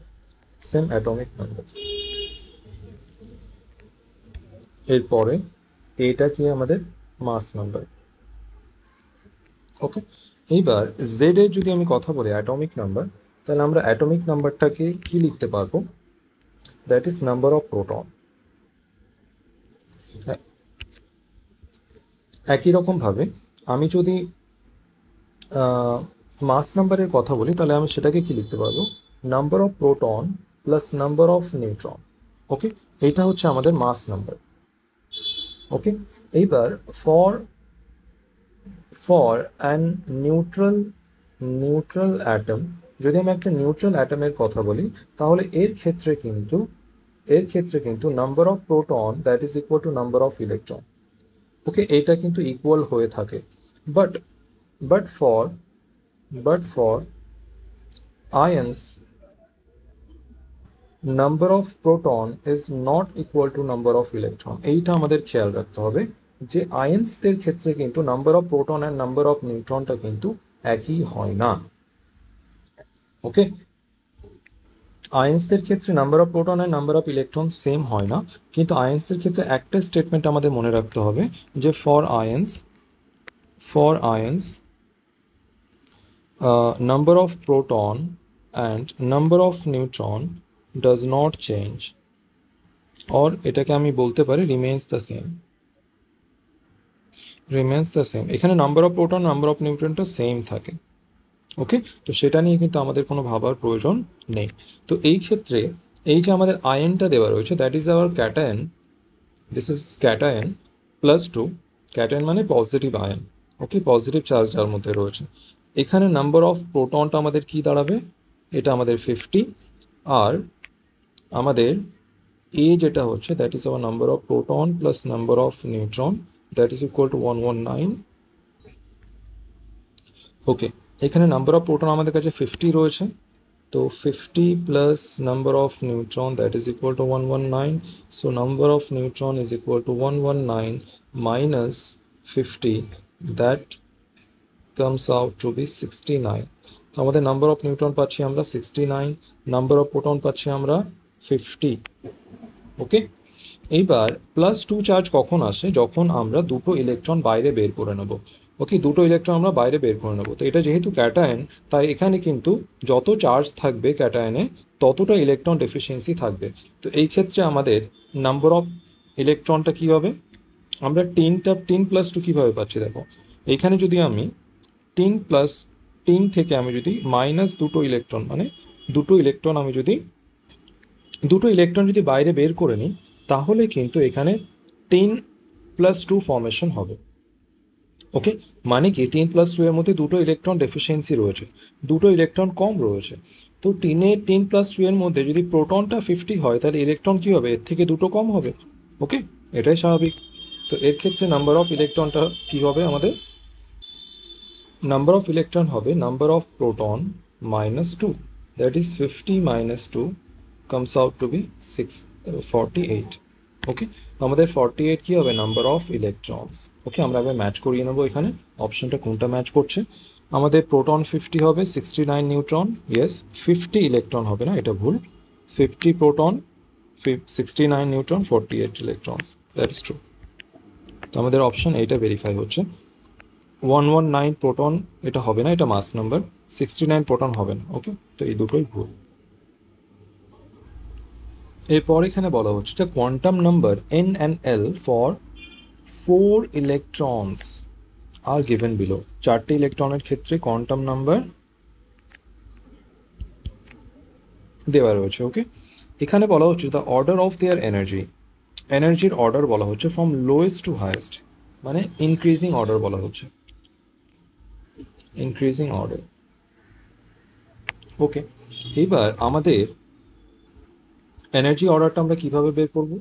same atomic number. এরপরে এটা কি আমাদের মাস নাম্বার। ওকে, এইবার জেড এর যদি আমি কথা বলি অ্যাটমিক নাম্বার, তাহলে আমরা অ্যাটমিক নাম্বারটাকে কি লিখতে পারবো, that is number of proton. একই রকমভাবে আমি যদি মাস নাম্বারের কথা বলি তাহলে আমি সেটাকে কি লিখতে পারবো, number of proton plus number of neutron. Okay, এইটা হচ্ছে আমাদের মাস নাম্বার। ওকে, এইবার ফর অ্যান নিউট্রাল অ্যাটম, যদি আমি একটা নিউট্রাল অ্যাটমের কথা বলি তাহলে এর ক্ষেত্রে কিন্তু number of proton that is equal to number of electron. Okay, এইটা কিন্তু ইকুয়াল হয়ে থাকে, but for ions number of proton is not equal to number of electron. এইটা আমাদের খেয়াল রাখতে হবে যে আয়ন্সদের ক্ষেত্রে কিন্তু নাম্বার অফ প্রোটন আর নাম্বার অফ নিউট্রনটা কিন্তু একই হয় না। ওকে, আয়ন্সদের ক্ষেত্রে নাম্বার অফ প্রোটন আর নাম্বার অফ ইলেকট্রন সেম হয় না, কিন্তু আয়ন্সদের ক্ষেত্রে একটা স্টেটমেন্ট আমাদের মনে রাখতে হবে যে for আয়ন্স number of proton and number of neutron does not change, or এটাকে আমি বলতে পারি remains the same। এখানে number of proton number of নিউট্রনটা সেম থাকে। ওকে, তো সেটা নিয়ে কিন্তু আমাদের কোনো ভাবার প্রয়োজন নেই। তো এই ক্ষেত্রে এই যে আমাদের আয়নটা দেওয়া রয়েছে that is hour cation, this is cation +2, cation মানে পজিটিভ আয়ন। ওকে, পজিটিভ চার্জ যার মধ্যে রয়েছে। এখানে নাম্বার অফ প্রোটনটা আমাদের কি দাঁড়াবে, এটা আমাদের 50, আর আমাদের এ যেটা হচ্ছে that is hour number of proton plus number of neutron that is equal two 119। ওকে, এখানে নাম্বার অফ প্রোটন আমাদের কাছে 50 রয়েছে, তো 50 plus number of neutron that is equal two 119, so number of neutron is equal two 119 minus 50, that comes out to be 69। তো আমাদের number of neutron পাচ্ছি আমরা 69, number of proton পাচ্ছি আমরা 50। ওকে, এইবার +2 চার্জ কখন আসে, যখন আমরা দুটো ইলেকট্রন বাইরে বের করে নেব। ওকে, দুটো ইলেকট্রন আমরা বাইরে বের করে নেব, তো এটা যেহেতু ক্যাটায়ন তাই এখানে কিন্তু যত চার্জ থাকবে ক্যাটায়নে ততটা ইলেকট্রন ডেফিসিয়েন্সি থাকবে। তো এই ক্ষেত্রে আমাদের নাম্বার অফ ইলেকট্রনটা কি হবে, আমরা 10 + 2 কীভাবে পাচ্ছি দেখো, এইখানে যদি আমি 10 থেকে আমি যদি মাইনাস দুটো ইলেকট্রন, মানে দুটো ইলেকট্রন যদি বাইরে বের করে নিই তাহলে কিন্তু এখানে 10 + 2 ফর্মেশন হবে। ওকে, মানে কি 10+2 এর মধ্যে দুটো ইলেকট্রন ডেফিসিয়েন্সি রয়েছে, দুটো ইলেকট্রন কম রয়েছে। তো 10+2 এর মধ্যে যদি প্রোটনটা 50 হয় তাহলে ইলেকট্রন কি হবে, এর থেকে দুটো কম হবে। ওকে, এটাই স্বাভাবিক। তো এর ক্ষেত্রে নাম্বার অফ ইলেকট্রনটা কি হবে আমাদের, নাম্বার অফ ইলেকট্রন হবে number of proton -2, that is 50 - 2 comes out to be 48। ওকে, আমাদের 48 কি হবে, নাম্বার অফ ইলেকট্রনস। ওকে, আমরা এবার ম্যাচ করিয়ে নেবো এখানে অপশনটা কোনটা ম্যাচ করছে। আমাদের প্রোটন 50 হবে, 69 নিউট্রন, ইয়েস 50 ইলেকট্রন হবে না, এটা ভুল, 50 proton, 69 neutron, 48 electrons, that is true. তো আমাদের অপশন এইটা ভেরিফাই হচ্ছে। 119 প্রোটন এটা হবে না, এটা মাস নাম্বার, 69 প্রোটন হবে না। ওকে, তো এই দুটোই ভুল। এরপর এখানে বলা হচ্ছে যে quantum number n and l for 4 electrons are given below. চারটে ইলেকট্রনের ক্ষেত্রে কোয়ান্টাম নাম্বার দেওয়া রয়েছে। ওকে, এখানে বলা হচ্ছে the order of their energy, এনার্জির অর্ডার বলা হচ্ছে ফ্রম লোয়েস্ট টু হাইয়েস্ট, মানে ইনক্রিজিং অর্ডার বলা হচ্ছে, ইনক্রিজিং অর্ডার। ওকে, এবার আমাদের এনার্জি অর্ডারটা আমরা কিভাবে বের করব,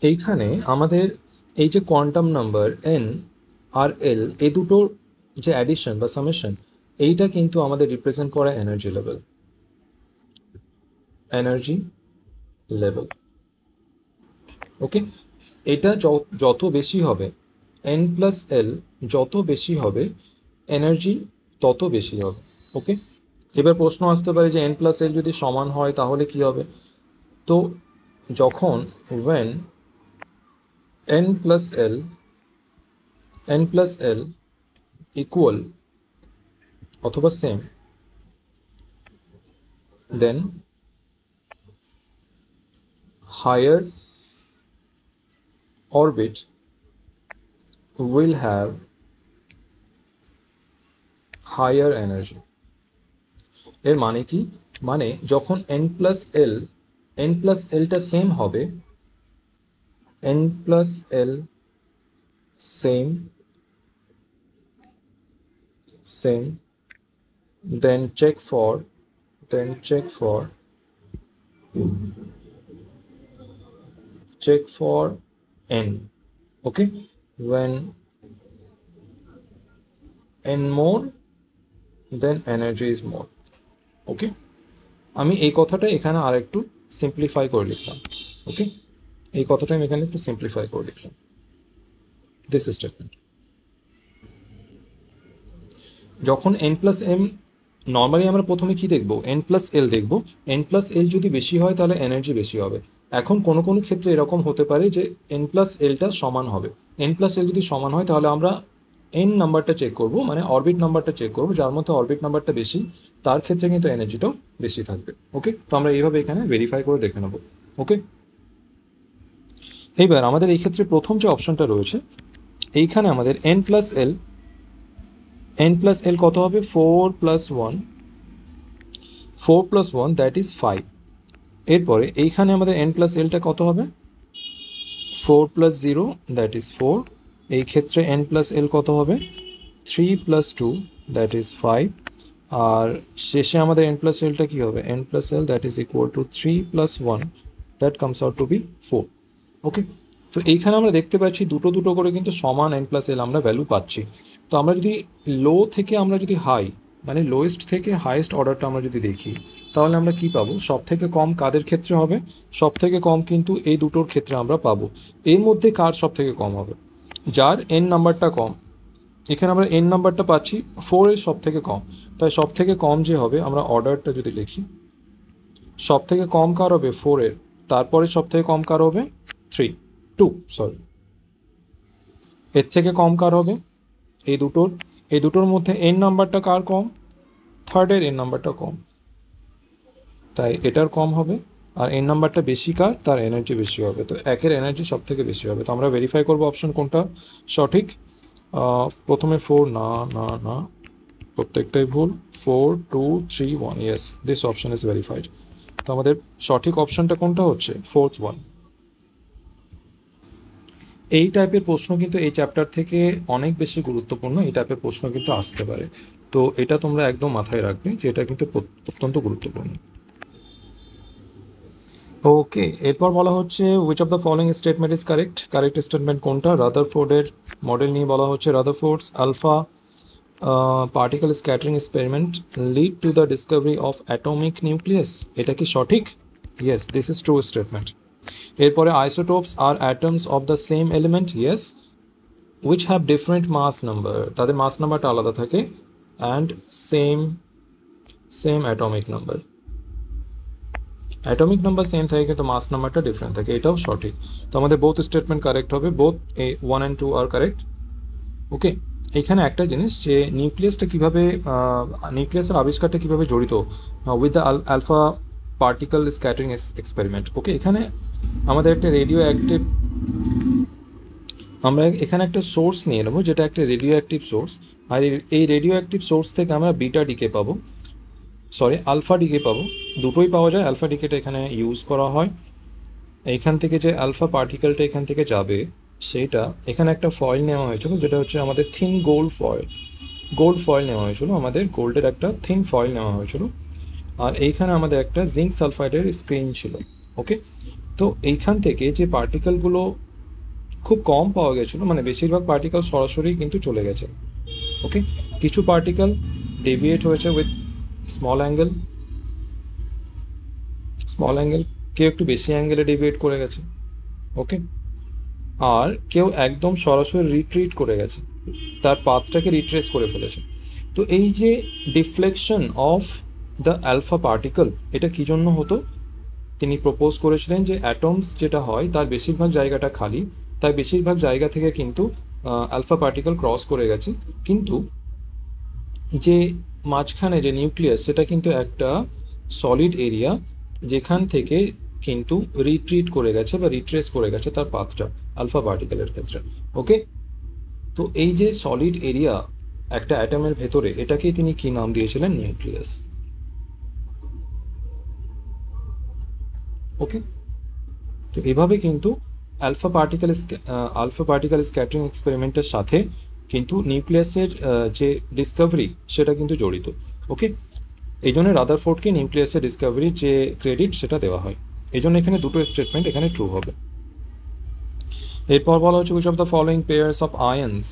এইখানে আমাদের এই যে কোয়ান্টাম নাম্বার n আর l এই দুটোর যে অ্যাডিশন বা সামেশন, এইটা কিন্তু আমাদের রিপ্রেজেন্ট করে এনার্জি লেভেল, এনার্জি লেভেল। ওকে, এটা যত বেশি হবে, n+l যত বেশি হবে এনার্জি তত বেশি হবে। ওকে, এবার প্রশ্ন আসতে পারে যে n+l যদি সমান হয় তাহলে কি হবে। তো যখন when n+l ইকুয়াল অথবা same, then higher orbit will have higher energy। এর মানে কি, মানে যখন n+lটা সেম হবে, n+l same then check for n। okay, when n more then energy is more। ওকে, আমি এই কথাটা এখানে আর একটু সিম্পলিফাই করে লিখলাম। ওকে, এই কথাটা আমি এখানে একটু সিম্পলিফাই করে লিখলাম, দিস স্টেটমেন্ট। যখন n+m, নর্মালি আমরা প্রথমে কি দেখব, n+l দেখব, n+l যদি বেশি হয় তাহলে এনার্জি বেশি হবে। এখন কোনো কোনো ক্ষেত্রে এরকম হতে পারে যে n+lটা সমান হবে, n+l যদি সমান হয় তাহলে আমরা n নাম্বারটা চেক করব, মানে অরবিট নাম্বারটা চেক করব, যার মধ্যে অরবিট নাম্বারটা বেশি তার ক্ষেত্রে কিন্তু এনার্জিটাও বেশি থাকবে। ওকে, তো আমরা এইভাবে এখানে ভেরিফাই করে দেখে নেব। ওকে, এইবার আমাদের এই ক্ষেত্রে প্রথম যে অপশনটা রয়েছে, এইখানে আমাদের n+l কত হবে, 4+1 দ্যাট ইজ 5। এরপরে এইখানে আমাদের n+lটা কত হবে, 4+0 দ্যাট ইজ 4। এই ক্ষেত্রে n+l কত হবে, 3+2 দ্যাট ইজ 5। আর শেষে আমাদের n+lটা কি হবে, n+l that is equal to 3+1 that comes out to be 4। ওকে, তো এইখানে আমরা দেখতে পাচ্ছি দুটো দুটো করে কিন্তু সমান n+l আমরা ভ্যালু পাচ্ছি। তো আমরা যদি লো থেকে আমরা যদি হাই, মানে লোয়েস্ট থেকে হাইয়েস্ট অর্ডারটা আমরা যদি দেখি, তাহলে আমরা কি পাবো, সব থেকে কম কাদের ক্ষেত্রে হবে, সব থেকে কম কিন্তু এই দুটোর ক্ষেত্রে আমরা পাবো। এর মধ্যে কার সব থেকে কম হবে, যার n নাম্বারটা কম। এখানে আমরা n নাম্বারটা পাচ্ছি 4 এর সব থেকে কম, তাই সব থেকে কম যে হবে, আমরা অর্ডারটা যদি লিখি, সব থেকে কম কার হবে 4 এর, তারপরে সব থেকে কম কার হবে 2 সরি, এর থেকে কম কার হবে, এই দুটোর মধ্যে n নাম্বারটা কার কম, থার্ডের n নাম্বারটা কম, তাই এটার কম হবে। আর n নাম্বারটা বেশি কার, তার এনার্জি বেশি হবে, তো একের এনার্জি সব থেকে বেশি হবে। তো আমরা ভেরিফাই করবো অপশন কোনটা সঠিক। প্রথমে 4, না না না, প্রত্যেকটাই ভুল, 4 2 3 1, yes this option is verified. তো আমাদের সঠিক অপশনটা কোনটা হচ্ছে, 4th ওয়ান। এই টাইপের প্রশ্ন কিন্তু এই চ্যাপ্টার থেকে অনেক বেশি গুরুত্বপূর্ণ, এই টাইপের প্রশ্ন কিন্তু আসতে পারে। তো এটা তোমরা একদম মাথায় রাখবে যে এটা কিন্তু অত্যন্ত গুরুত্বপূর্ণ। ওকে, এরপর বলা হচ্ছে which of the following statement is correct. Correct statement কোনটা? রাদারফোর্ডের মডেল নিয়ে বলা হচ্ছে Rutherford's alpha particle scattering experiment lead to the discovery of atomic nucleus. এটা কি সঠিক? Yes, this is true statement. এরপরে isotopes are atoms of the same element. Yes. Which have different mass number, তাদের mass নাম্বারটা আলাদা থাকে, and same atomic number. Atomic number same থাকে কিন্তু মাস নাম্বারটা ডিফারেন্ট থাকে, এটাও সঠিক। তো আমাদের বোথ স্টেটমেন্ট কারেক্ট হবে, বোথ এ 1 and 2 আর কারেক্ট। ওকে, এখানে একটা জিনিস যে নিউক্লিয়াসটা কীভাবে, নিউক্লিয়াসের আবিষ্কারটা কীভাবে জড়িত with the alpha particle scattering experiment. Okay, এখানে আমাদের একটা রেডিও অ্যাক্টিভ, আমরা এখানে একটা সোর্স নিয়ে নেবো যেটা একটা রেডিও অ্যাক্টিভ সোর্স, আর এই রেডিও অ্যাক্টিভ সোর্স থেকে আমরা বিটা ডিকে পাবো, সরি আলফা ডিকে পাবো, দুটোই পাওয়া যায়। আলফা ডিকেটা এখানে ইউজ করা হয়। এইখান থেকে যে আলফা পার্টিকেলটা এখান থেকে যাবে সেটা এখানে একটা ফয়েল নেওয়া হয়েছিল যেটা হচ্ছে আমাদের থিন গোল্ড ফয়েল নেওয়া হয়েছিল, আমাদের গোল্ডের একটা থিন ফয়েল নেওয়া হয়েছিল। আর এইখানে আমাদের একটা জিঙ্ক সালফাইডের স্ক্রিন ছিল। ওকে, তো এইখান থেকে যে পার্টিকেলগুলো খুব কম পাওয়া গেছিলো, মানে বেশিরভাগ পার্টিকেল সরাসরি কিন্তু চলে গেছে। ওকে, কিছু পার্টিকেল ডেভিয়েট হয়েছে উইথ স্মল অ্যাঙ্গেল, কেউ একটু বেশি অ্যাঙ্গেলে ডেভিয়েট করে গেছে। ওকে, আর কেউ একদম সরাসরি রিট্রিট করে গেছে, তার পাথটাকে রিট্রেস করে ফেলেছে। তো এই যে deflection of the alpha particle, এটা কী জন্য হতো? তিনি প্রপোজ করেছিলেন যে অ্যাটমস যেটা হয় তার বেশিরভাগ জায়গাটা খালি, তাই বেশিরভাগ জায়গা থেকে কিন্তু আলফা পার্টিকেল ক্রস করে গেছে, কিন্তু যে মাঝখানে যে নিউক্লিয়াস সেটা কিন্তু একটা সলিড এরিয়া, যেখান থেকে কিন্তু রিট্রিট করে গেছে বা রিট্রেস করে গেছে তার পাথটা আলফা পার্টিকেলের ক্ষেত্রে। ওকে, তো এই যে সলিড এরিয়া একটা অ্যাটমের ভেতরে, এটাকেই তিনি কি নাম দিয়েছিলেন? নিউক্লিয়াস। ওকে, তো এভাবে কিন্তু আলফা পার্টিকেল স্ক্যাটারিং এক্সপেরিমেন্টের সাথে কিন্তু নিউক্লিয়াসের যে ডিসকভারি সেটা কিন্তু জড়িত। ওকে, এই জন্য রাদারফোর্ডকে নিউক্লিয়াসের ডিসকভারির যে ক্রেডিট সেটা দেওয়া হয়, এই জন্য এখানে দুটো স্টেটমেন্ট এখানে ট্রু হবে। এরপর বলা হচ্ছে which of the following pairs of ions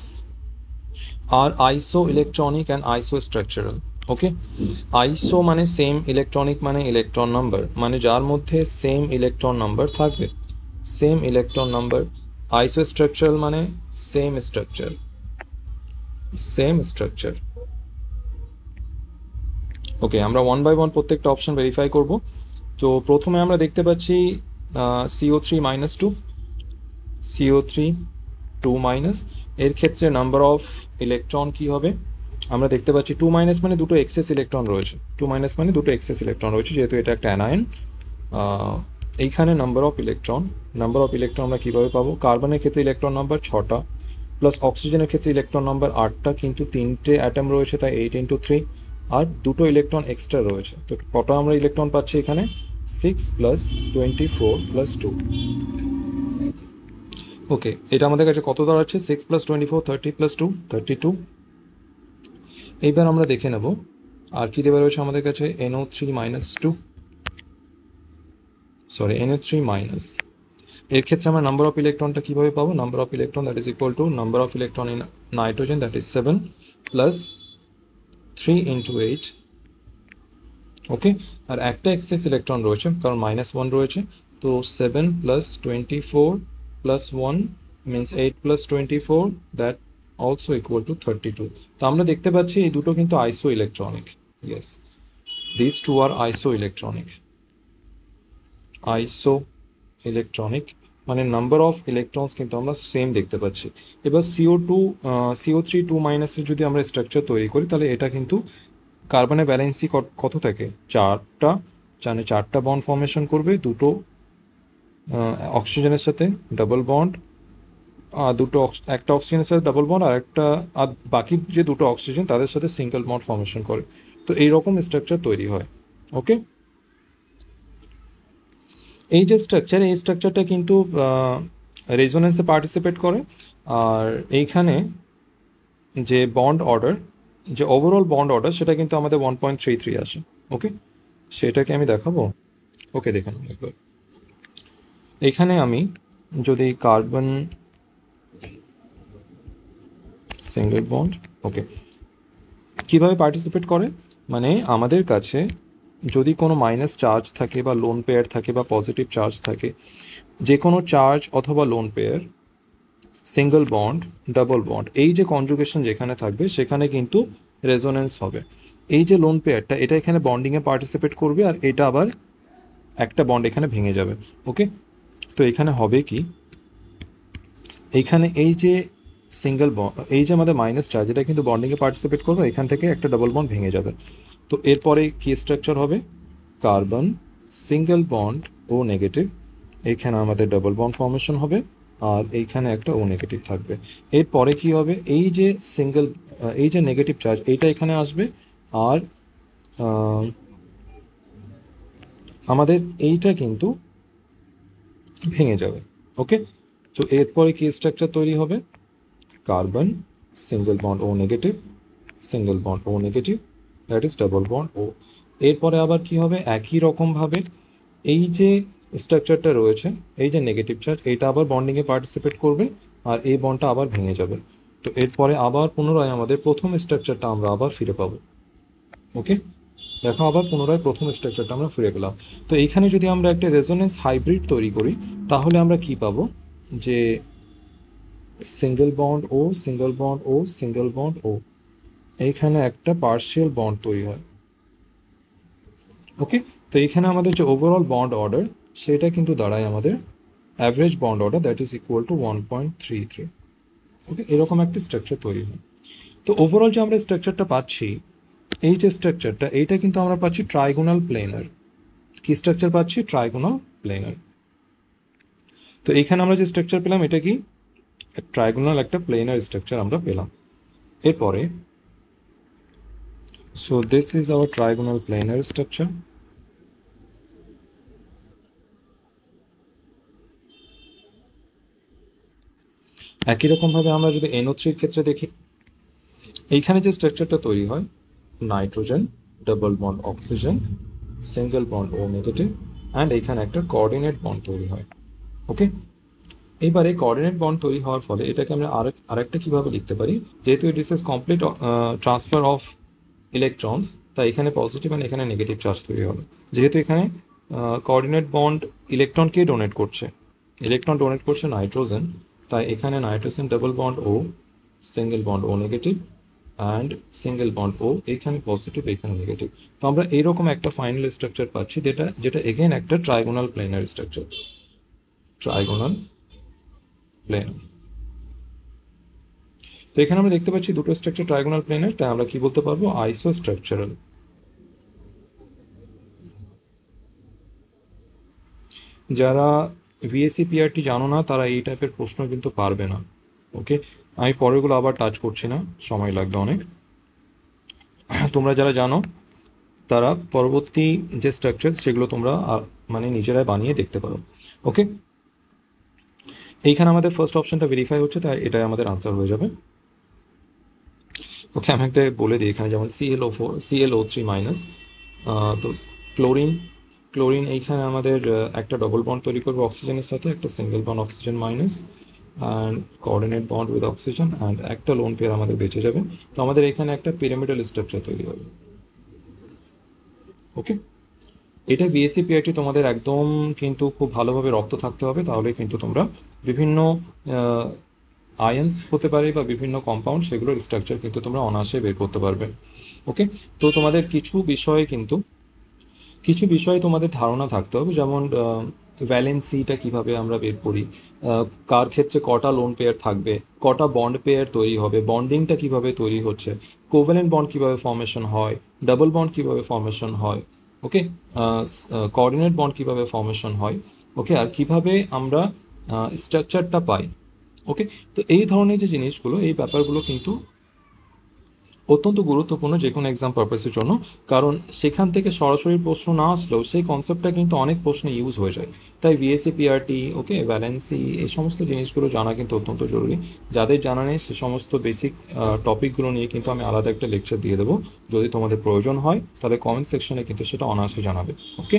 are iso electronic and iso structural. Okay, iso মানে সেম, ইলেকট্রনিক মানে ইলেকট্রন নাম্বার, মানে যার মধ্যে সেম ইলেকট্রন নাম্বার থাকবে, same electron number. Iso structural মানে সেম স্ট্রাকচার। ওকে, আমরা 1 by 1 প্রত্যেকটা option verify করব। তো প্রথমে আমরা দেখতে পাচ্ছি CO3-2, CO3-2-, এর ক্ষেত্রে নাম্বার অফ ইলেকট্রন কি হবে? আমরা দেখতে পাচ্ছি 2- মানে দুটো এক্সেস ইলেকট্রন রয়েছে, 2- মানে দুটো এক্সেস ইলেকট্রন রয়েছে, যেহেতু এটা একটা অ্যানায়ন। এইখানে নাম্বার অফ ইলেকট্রন আমরা কীভাবে পাবো? কার্বনের ক্ষেত্রে ইলেকট্রন নাম্বার 6টা, প্লাস অক্সিজেনের ক্ষেত্রে ইলেকট্রন নাম্বার 8টা, কিন্তু 3টে অ্যাটম রয়েছে তাই 8 × 3, আর দুটো ইলেকট্রন এক্সট্রা রয়েছে। তো কটা আমরা ইলেকট্রন পাচ্ছি এখানে? 6 + 24 + 2। ওকে, এটা আমাদের কাছে কত দাঁড়াচ্ছে? 6 + 24, 30 + 2, 32। এইবার আমরা দেখে নেব আর কি দেওয়া রয়েছে আমাদের কাছে। NO3-2, sorry NO3-। এর ক্ষেত্রে আমরা নাম্বার অফ ইলেকট্রনটা কীভাবে পাবো? Number of electron that is equal to number of electron in nitrogen, that is 7 + 3 × 8। ওকে, আর একটা এক্সেস ইলেকট্রন রয়েছে কারণ -1 রয়েছে, তো 7 + 24 + 1 means 8 + 24, that also equal to 32। তো আমরা দেখতে পাচ্ছি এই দুটো কিন্তু আইসো electronic. Yes, this two R iso electronic, মানে নাম্বার অফ ইলেকট্রনস কিন্তু আমরা সেম দেখতে পাচ্ছি। এবার CO3-2- যদি আমরা স্ট্রাকচার তৈরি করি তাহলে এটা কিন্তু কার্বনের ব্যালেন্সি কত থাকে? 4টা, মানে 4টা বন্ড ফর্মেশন করবে, দুটো অক্সিজেনের সাথে ডাবল বন্ড, একটা অক্সিজেনের সাথে ডাবল বন্ড, আর বাকি যে দুটো অক্সিজেন তাদের সাথে সিঙ্গেল বন্ড ফর্মেশন করে। তো এইরকম স্ট্রাকচার তৈরি হয়। ওকে, এই যে স্ট্রাকচার, এই স্ট্রাকচারটা কিন্তু রেজোনেন্সে পার্টিসিপেট করে। আর এইখানে যে বন্ড অর্ডার, যে ওভারঅল বন্ড অর্ডার, সেটা কিন্তু আমাদের 1.33 আসে। ওকে, সেটাকে আমি দেখাবো। ওকে, দেখুন একবার এখানে আমি যদি কার্বন সিঙ্গেল বন্ড, ওকে, কীভাবে পার্টিসিপেট করে, মানে আমাদের কাছে যদি কোনো মাইনাস চার্জ থাকে বা লোন পেয়ার থাকে বা পজিটিভ চার্জ থাকে, যে কোনো চার্জ অথবা lone pair, single bond, double bond, এই যে কনজুগেশন যেখানে থাকবে সেখানে কিন্তু রেজোনেন্স হবে। এই যে লোন পেয়ারটা, এটা এখানে বন্ডিংয়ে পার্টিসিপেট করবে আর এটা আবার একটা বন্ড এখানে ভেঙে যাবে। ওকে, তো এখানে হবে কি, এইখানে এই যে সিঙ্গেল বন্ড, এই যে আমাদের মাইনাস চার্জ, এটা কিন্তু বন্ডিংয়ে পার্টিসিপেট করবে, এখান থেকে একটা ডাবল বন্ড ভেঙে যাবে। তো এরপরে কি স্ট্রাকচার হবে, carbon single bond O negative, এইখানে আমাদের ডাবল বন্ড ফর্মেশন হবে আর এইখানে একটা ও নেগেটিভ থাকবে। এরপরে কি হবে, এই যে সিঙ্গেল, এই যে নেগেটিভ চার্জ, এইটা এখানে আসবে আর আমাদের এইটা কিন্তু ভেঙে যাবে। ওকে, তো এরপরে কি স্ট্রাকচার তৈরি হবে, carbon single bond O negative, single bond O negative, that is double bond O. এরপরে আবার কি হবে, একই রকমভাবে এই যে স্ট্রাকচারটা রয়েছে, এই যে নেগেটিভ চার্জ, এইটা আবার বন্ডিংয়ে পার্টিসিপেট করবে আর এই বন্ডটা আবার ভেঙে যাবে। তো এরপরে আবার পুনরায় আমাদের প্রথম স্ট্রাকচারটা আমরা আবার ফিরে পাবো। ওকে, দেখো আবার পুনরায় প্রথম স্ট্রাকচারটা আমরা ফিরে পেলাম। তো এইখানে যদি আমরা একটা রেজোনেন্স হাইব্রিড তৈরি করি তাহলে আমরা কি পাবো, যে single bond O single bond O single bond ও, এইখানে একটা পার্শিয়াল বন্ড তৈরি হয়। ওকে, তো এইখানে আমাদের যে ওভারঅল বন্ড অর্ডার, সেটা কিন্তু দাঁড়ায় আমাদের average bond order, that is equal two 1.33। ওকে, এরকম একটা স্ট্রাকচার তৈরি হয়। তো ওভারঅল যে আমরা স্ট্রাকচারটা পাচ্ছি, এই যে স্ট্রাকচারটা, এইটা কিন্তু আমরা পাচ্ছি ট্রাইগোনাল প্লেনার। কি স্ট্রাকচার পাচ্ছি, ট্রাইগোনাল প্লেনার। তো এইখানে আমরা যে স্ট্রাকচার পেলাম, এটা কি ট্রাইগোনাল একটা প্লেনার স্ট্রাকচার আমরা পেলাম। এরপরে so this is hour trigonal planer structure. একই রকমভাবে আমরা যদি NO3 ক্ষেত্রে দেখি, এইখানে যে স্ট্রাকচারটা তৈরি হয়, nitrogen, double bond oxygen, single bond O negative, and এইখানে একটা কোঅর্ডিনেট বন্ড তৈরি হয়। ওকে, এইবারে কোঅর্ডিনেট বন্ড তৈরি হওয়ার ফলে এটাকে আমরা আরেকটা কীভাবে লিখতে পারি, যেহেতু it is complete transfer of electrons, তাই এখানে পজিটিভ অ্যান্ড এখানে নেগেটিভ চার্জ তৈরি হবে। যেহেতু এখানে কোঅর্ডিনেট বন্ড ইলেকট্রনকে ডোনেট করছে, ইলেকট্রন ডোনেট করছে নাইট্রোজেন, তাই এখানে nitrogen double bond O, single bond O negative, and single bond O, এখানে পজিটিভ এখানে নেগেটিভ। তো আমরা এইরকম একটা ফাইনাল স্ট্রাকচার পাচ্ছি, যেটা এগেন একটা trigonal planer structure, trigonal planer. তো এখানে আমরা দেখতে পাচ্ছি দুটো স্ট্রাকচার ট্রাইগোনাল প্লেনার, তাই আমরা কি বলতে পারবো, আইসো স্ট্রাকচারাল। যারা ভিএসসি পিআরটি জানো না তারা এই টাইপের প্রশ্ন কিন্তু পারবে না। ওকে, আমি পরেরগুলো আবার টাচ করছি না, সময় লাগবে অনেক। তোমরা যারা জানো তারা পরবর্তী যে স্ট্রাকচার সেগুলো তোমরা মানে নিজেরাই বানিয়ে দেখতে পারো। ওকে, এইখানে আমাদের ফার্স্ট অপশনটা ভেরিফাই হচ্ছে, তাই এটাই আমাদের আনসার হয়ে যাবে। ওকে, আমি একটা বলে দিই, এখানে যেমন ClO3 মাইনাস, তো ক্লোরিন এইখানে আমাদের একটা ডবল বন্ড তৈরি করবে অক্সিজেনের সাথে, একটা single bond oxygen minus and coordinate bond with oxygen, and একটা লোন পেয়ার আমাদের বেঁচে যাবে। তো আমাদের এখানে একটা পিরামিডাল স্ট্রাকচার তৈরি হবে। ওকে, এটা বিএসসি পিআরটি তোমাদের একদম কিন্তু খুব ভালোভাবে রপ্ত থাকতে হবে, তাহলে কিন্তু তোমরা বিভিন্ন আয়ন্স হতে পারে বা বিভিন্ন কম্পাউন্ড, সেগুলোর স্ট্রাকচার কিন্তু তোমরা অনায়াসে বের করতে পারবে। ওকে, তো তোমাদের কিছু বিষয়ে তোমাদের ধারণা থাকতে হবে, যেমন ভ্যালেন্সিটা কিভাবে আমরা বের করি, কার ক্ষেত্রে কটা লোন পেয়ার থাকবে, কটা বন্ড পেয়ার তৈরি হবে, বন্ডিংটা কিভাবে তৈরি হচ্ছে, কোভ্যালেন্ট বন্ড কিভাবে ফর্মেশন হয়, ডাবল বন্ড কিভাবে ফর্মেশন হয়, ওকে, কোঅর্ডিনেট বন্ড কিভাবে ফর্মেশন হয়, ওকে, আর কিভাবে আমরা স্ট্রাকচারটা পাই। ওকে, তো এই ধরনের যে জিনিসগুলো, এই ব্যাপারগুলো কিন্তু অত্যন্ত গুরুত্বপূর্ণ যে কোনো এক্সাম পারপাসের জন্য, কারণ সেখান থেকে সরাসরি প্রশ্ন না আসলেও সেই কনসেপ্টটা কিন্তু অনেক প্রশ্নে ইউজ হয়ে যায়। তাই ভিএসসি পিআরটি, ওকে, ভ্যালেন্সি, এই সমস্ত জিনিসগুলো জানা কিন্তু অত্যন্ত জরুরি। যাদের জানা নেই সে সমস্ত বেসিক টপিকগুলো নিয়ে কিন্তু আমি আলাদা একটা লেকচার দিয়ে দেবো। যদি তোমাদের প্রয়োজন হয় তাহলে কমেন্ট সেকশনে কিন্তু সেটা অনায়াসে জানাবে, ওকে,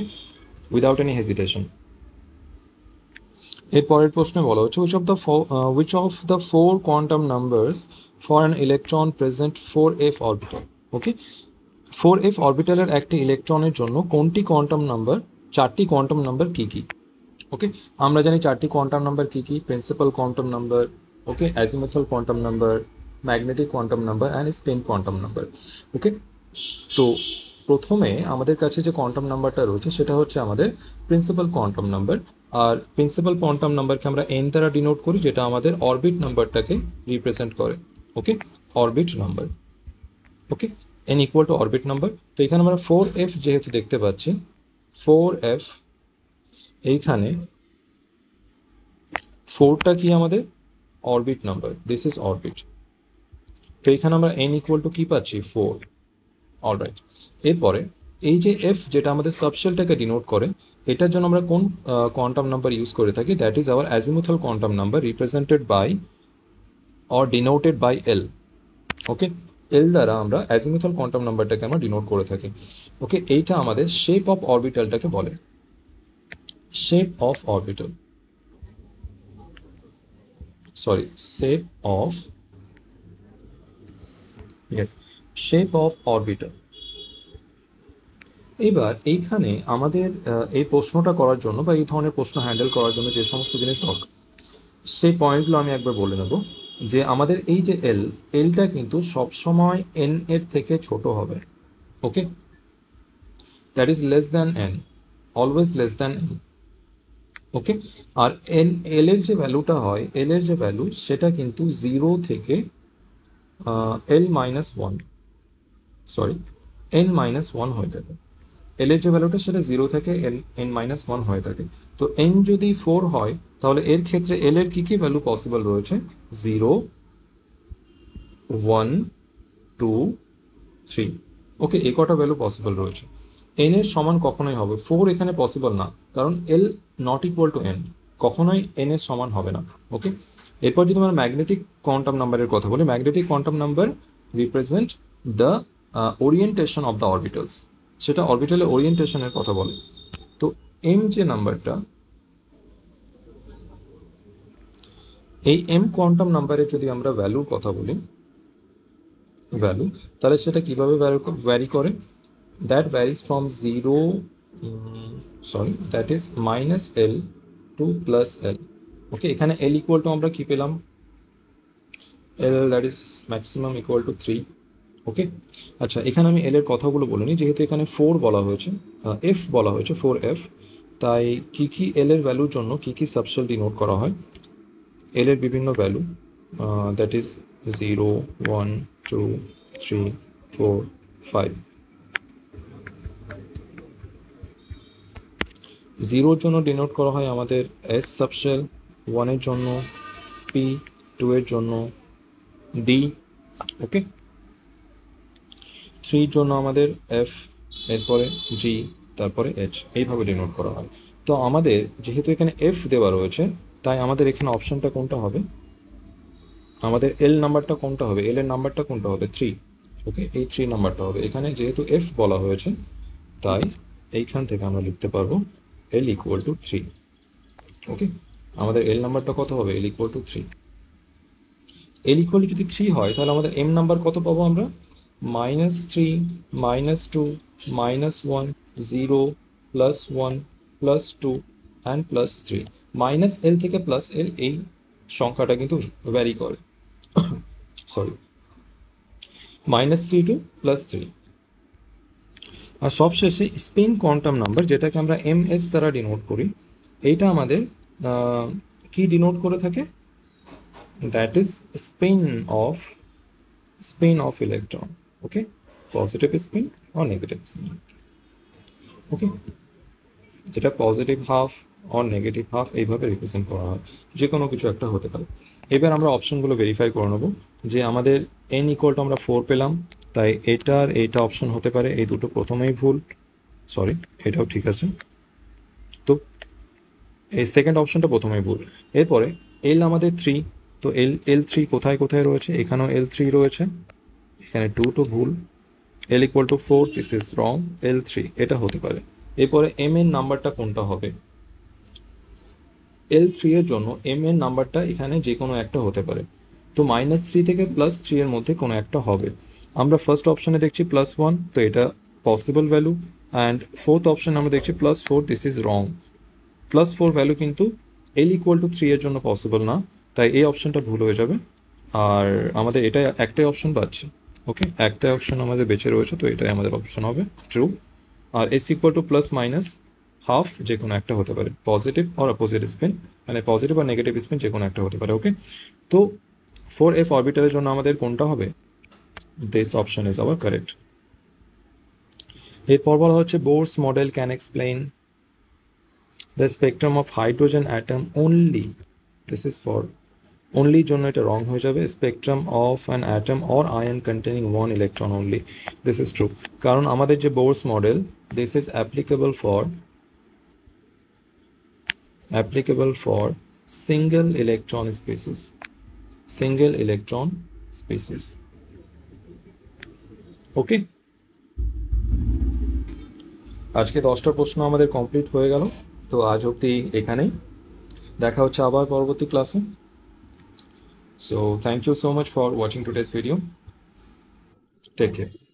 উইদাউট এনি হেজিটেশন। এর পরের প্রশ্নে বলা হচ্ছে which of the four quantum numbers for an electron present 4f orbital, okay, 4f অরবিটালের একটি ইলেকট্রনের জন্য কোনটি কোয়ান্টাম নাম্বার, চারটি কোয়ান্টাম নাম্বার কি কি? ওকে, আমরা জানি চারটি কোয়ান্টাম নাম্বার কি কি: principal quantum number, okay, azimuthal quantum number, magnetic quantum number and spin quantum number. Okay, তো প্রথমে আমাদের কাছে যে কোয়ান্টাম নাম্বারটা রয়েছে সেটা হচ্ছে আমাদের প্রিন্সিপাল কোয়ান্টাম নাম্বার। আর প্রিন্সিপাল কোয়ান্টাম নাম্বারকে আমরা এন দ্বারা ডিনোট করি, যেটা আমাদের অরবিট নাম্বারটাকে রিপ্রেজেন্ট করে। Okay, orbit number, okay, N equal to orbit number. তো এখানে আমরা 4f যেহেতু দেখতে পাচ্ছি, 4f, এইখানে 4টা কি আমাদের orbit number, this is orbit. তো এখানে আমরা এন ইকুয়াল টু কি পাচ্ছি, 4। অলরাইট, এরপরে এই যে এফ যেটা আমাদের সাবশেলটাকে ডিনোট করে, এটার জন্য আমরা কোন কোয়ান্টাম নাম্বার ইউজ করে থাকি? That is our azimuthal quantum number represented by or denoted by L. Okay, L দ্বারা আমরা অ্যাজিমুথাল কোয়ান্টাম নাম্বারটাকে আমরা ডিনোট করে থাকি। ওকে, এইটা আমাদের শেপ অফ অরবিটালটাকে বলে, shape of orbital, sorry, shape of, yes, shape of orbital. এবার এইখানে আমাদের এই প্রশ্নটা করার জন্য বা এই ধরনের প্রশ্ন হ্যান্ডেল করার জন্য যে সমস্ত জিনিস দরকার সেই পয়েন্টগুলো আমি একবার বলে নেব। যে আমাদের এই যে এলটা কিন্তু সবসময় এন এর থেকে ছোট হবে। Okay, that is less than N, always less than N. Okay, আর এল এর যে ভ্যালুটা হয়, এল এর যে ভ্যালু সেটা কিন্তু 0 থেকে L minus one, sorry, N minus one হয়ে থাকে। এল এর যে ভ্যালুটা সেটা 0 থেকে এন মাইনাস ওয়ান হয়ে থাকে। তো এন যদি 4 হয় তাহলে এর ক্ষেত্রে এল এর কি কি ভ্যালু পসিবল রয়েছে? 0, 1, 2, 3। ওকে, এ কটা ভ্যালু পসিবল রয়েছে। এন এর সমান কখনোই হবে 4 এখানে পসিবল না, কারণ এল নট ইকুয়াল টু এন, কখনোই এন এর সমান হবে না। ওকে, এরপর যদি আমরা ম্যাগনেটিক কোয়ান্টাম নাম্বারের কথা বলি, magnetic quantum number represent the orientation of the orbitals, সেটা অরবিটালের ওরিয়েন্টেশনের কথা বলে। তো এম যে নাম্বারটা, এই এম কোয়ান্টাম নাম্বারের যদি আমরা ভ্যালুর কথা বলি, ভ্যালু, তাহলে সেটা কিভাবে ভ্যারি করে? That varies from 0, sorry, that is minus L to plus L. Okay, এখানে এল ইকুয়াল টু আমরা কি পেলাম? L that is maximum equal to 3। Okay, আচ্ছা, এখানে আমি এল এর কথাগুলো বলিনি, যেহেতু এখানে 4 বলা হয়েছে, এফ বলা হয়েছে, 4f, তাই কি কি এল এর ভ্যালুর জন্য কি কি সাবশেল ডিনোট করা হয়? এল এর বিভিন্ন ভ্যালু, দ্যাট ইজ 0, 1, 2, 3, 4, 5। 0 জন্য ডিনোট করা হয় আমাদের এস সাবশেল, 1 এর জন্য পি, 2 এর জন্য ডি, ওকে, 3 জন্য আমাদের এফ, এরপরে জি, তারপরে এইচ, এইভাবে ডিনোট করা হয়। তো আমাদের যেহেতু এখানে এফ দেওয়া রয়েছে, তাই আমাদের এখানে অপশনটা কোনটা হবে? আমাদের এল নাম্বারটা কোনটা হবে? এল এর নাম্বারটা কোনটা হবে? 3। ওকে, এই 3 নাম্বারটা হবে। এখানে যেহেতু এফ বলা হয়েছে, তাই এইখান থেকে আমরা লিখতে পারবো এল ইকুয়াল টু 3। ওকে, আমাদের এল নাম্বারটা কত হবে? এল ইকুয়াল টু 3। এল ইকুয়াল যদি 3 হয় তাহলে আমাদের এম নাম্বার কত পাবো আমরা? -3, -2, -1, 0, +1, +2 অ্যান্ড +3। মাইনাস এল থেকে প্লাস এল, এই সংখ্যাটা কিন্তু ভ্যারি করে, সরি, -3 টু +3। আর সবশেষে স্পিন কোয়ান্টাম নাম্বার, যেটাকে আমরা এম এস দ্বারা ডিনোট করি, এইটা আমাদের কি ডিনোট করে থাকে? That is spin of electron, okay, positive spin or negative spin, okay, যেটা positive half or negative half এইভাবে রিপ্রেজেন্ট করা হয়, যে কোনো কিছু একটা হতে পারে। এবার আমরা অপশনগুলো ভেরিফাই করে নেব যে আমাদের এন ইকুয়াল টু আমরা 4 পেলাম, তাই এইটা অপশন হতে পারে, এই দুটো প্রথমেই ভুল, সরি এটাও ঠিক আছে। তো এই সেকেন্ড অপশনটা প্রথমেই ভুল। এরপরে এল আমাদের 3, তো এল 3 কোথায় কোথায় রয়েছে, এখানেও L3 রয়েছে, এখানে 2 তো ভুল। L = 4, this is wrong, L3 এটা হতে পারে। এরপরে এম এর নাম্বারটা কোনটা হবে, L3 এর জন্য এম এর নাম্বারটা এখানে যে কোনো একটা হতে পারে। তো -3 থেকে +3 এর মধ্যে কোনো একটা হবে। আমরা ফার্স্ট অপশনে দেখছি +1, তো এটা possible value. And fourth option আমরা দেখছি +4, দিস ইজ রং। +4 ভ্যালু কিন্তু L = 3 এর জন্য পসিবল না, তাই এই অপশনটা ভুল হয়ে যাবে। আর আমাদের এটা একটাই অপশন পাচ্ছি, ওকে, একটাই অপশন আমাদের বেঁচে রয়েছে, তো এটাই আমাদের অপশন হবে ট্রু। আর S = +-হাফ যে কোনো একটা হতে পারে, পজিটিভ আর অপোজিট স্পিন, মানে পজিটিভ আর নেগেটিভ স্পিন যে কোনো একটা হতে পারে, ওকে। তো 4f অরবিটালের জন্য আমাদের কোনটা হবে, this option is our correct. এরপর বলা হচ্ছে Bohr's model can explain the spectrum of hydrogen atom only, this is for only জন্য এটা রং হয়ে যাবে, spectrum of an atom or ion containing 1 electron only, this is true. কারণ আমাদের যে Bohr's model, this is applicable for single electron species, okay. আজকে 10টা প্রশ্ন আমাদের কমপ্লিট হয়ে গেল। তো আজ অবধি এখানেই, দেখা হচ্ছে আবার পরবর্তী ক্লাসে। So thank you so much for watching today's video, take care.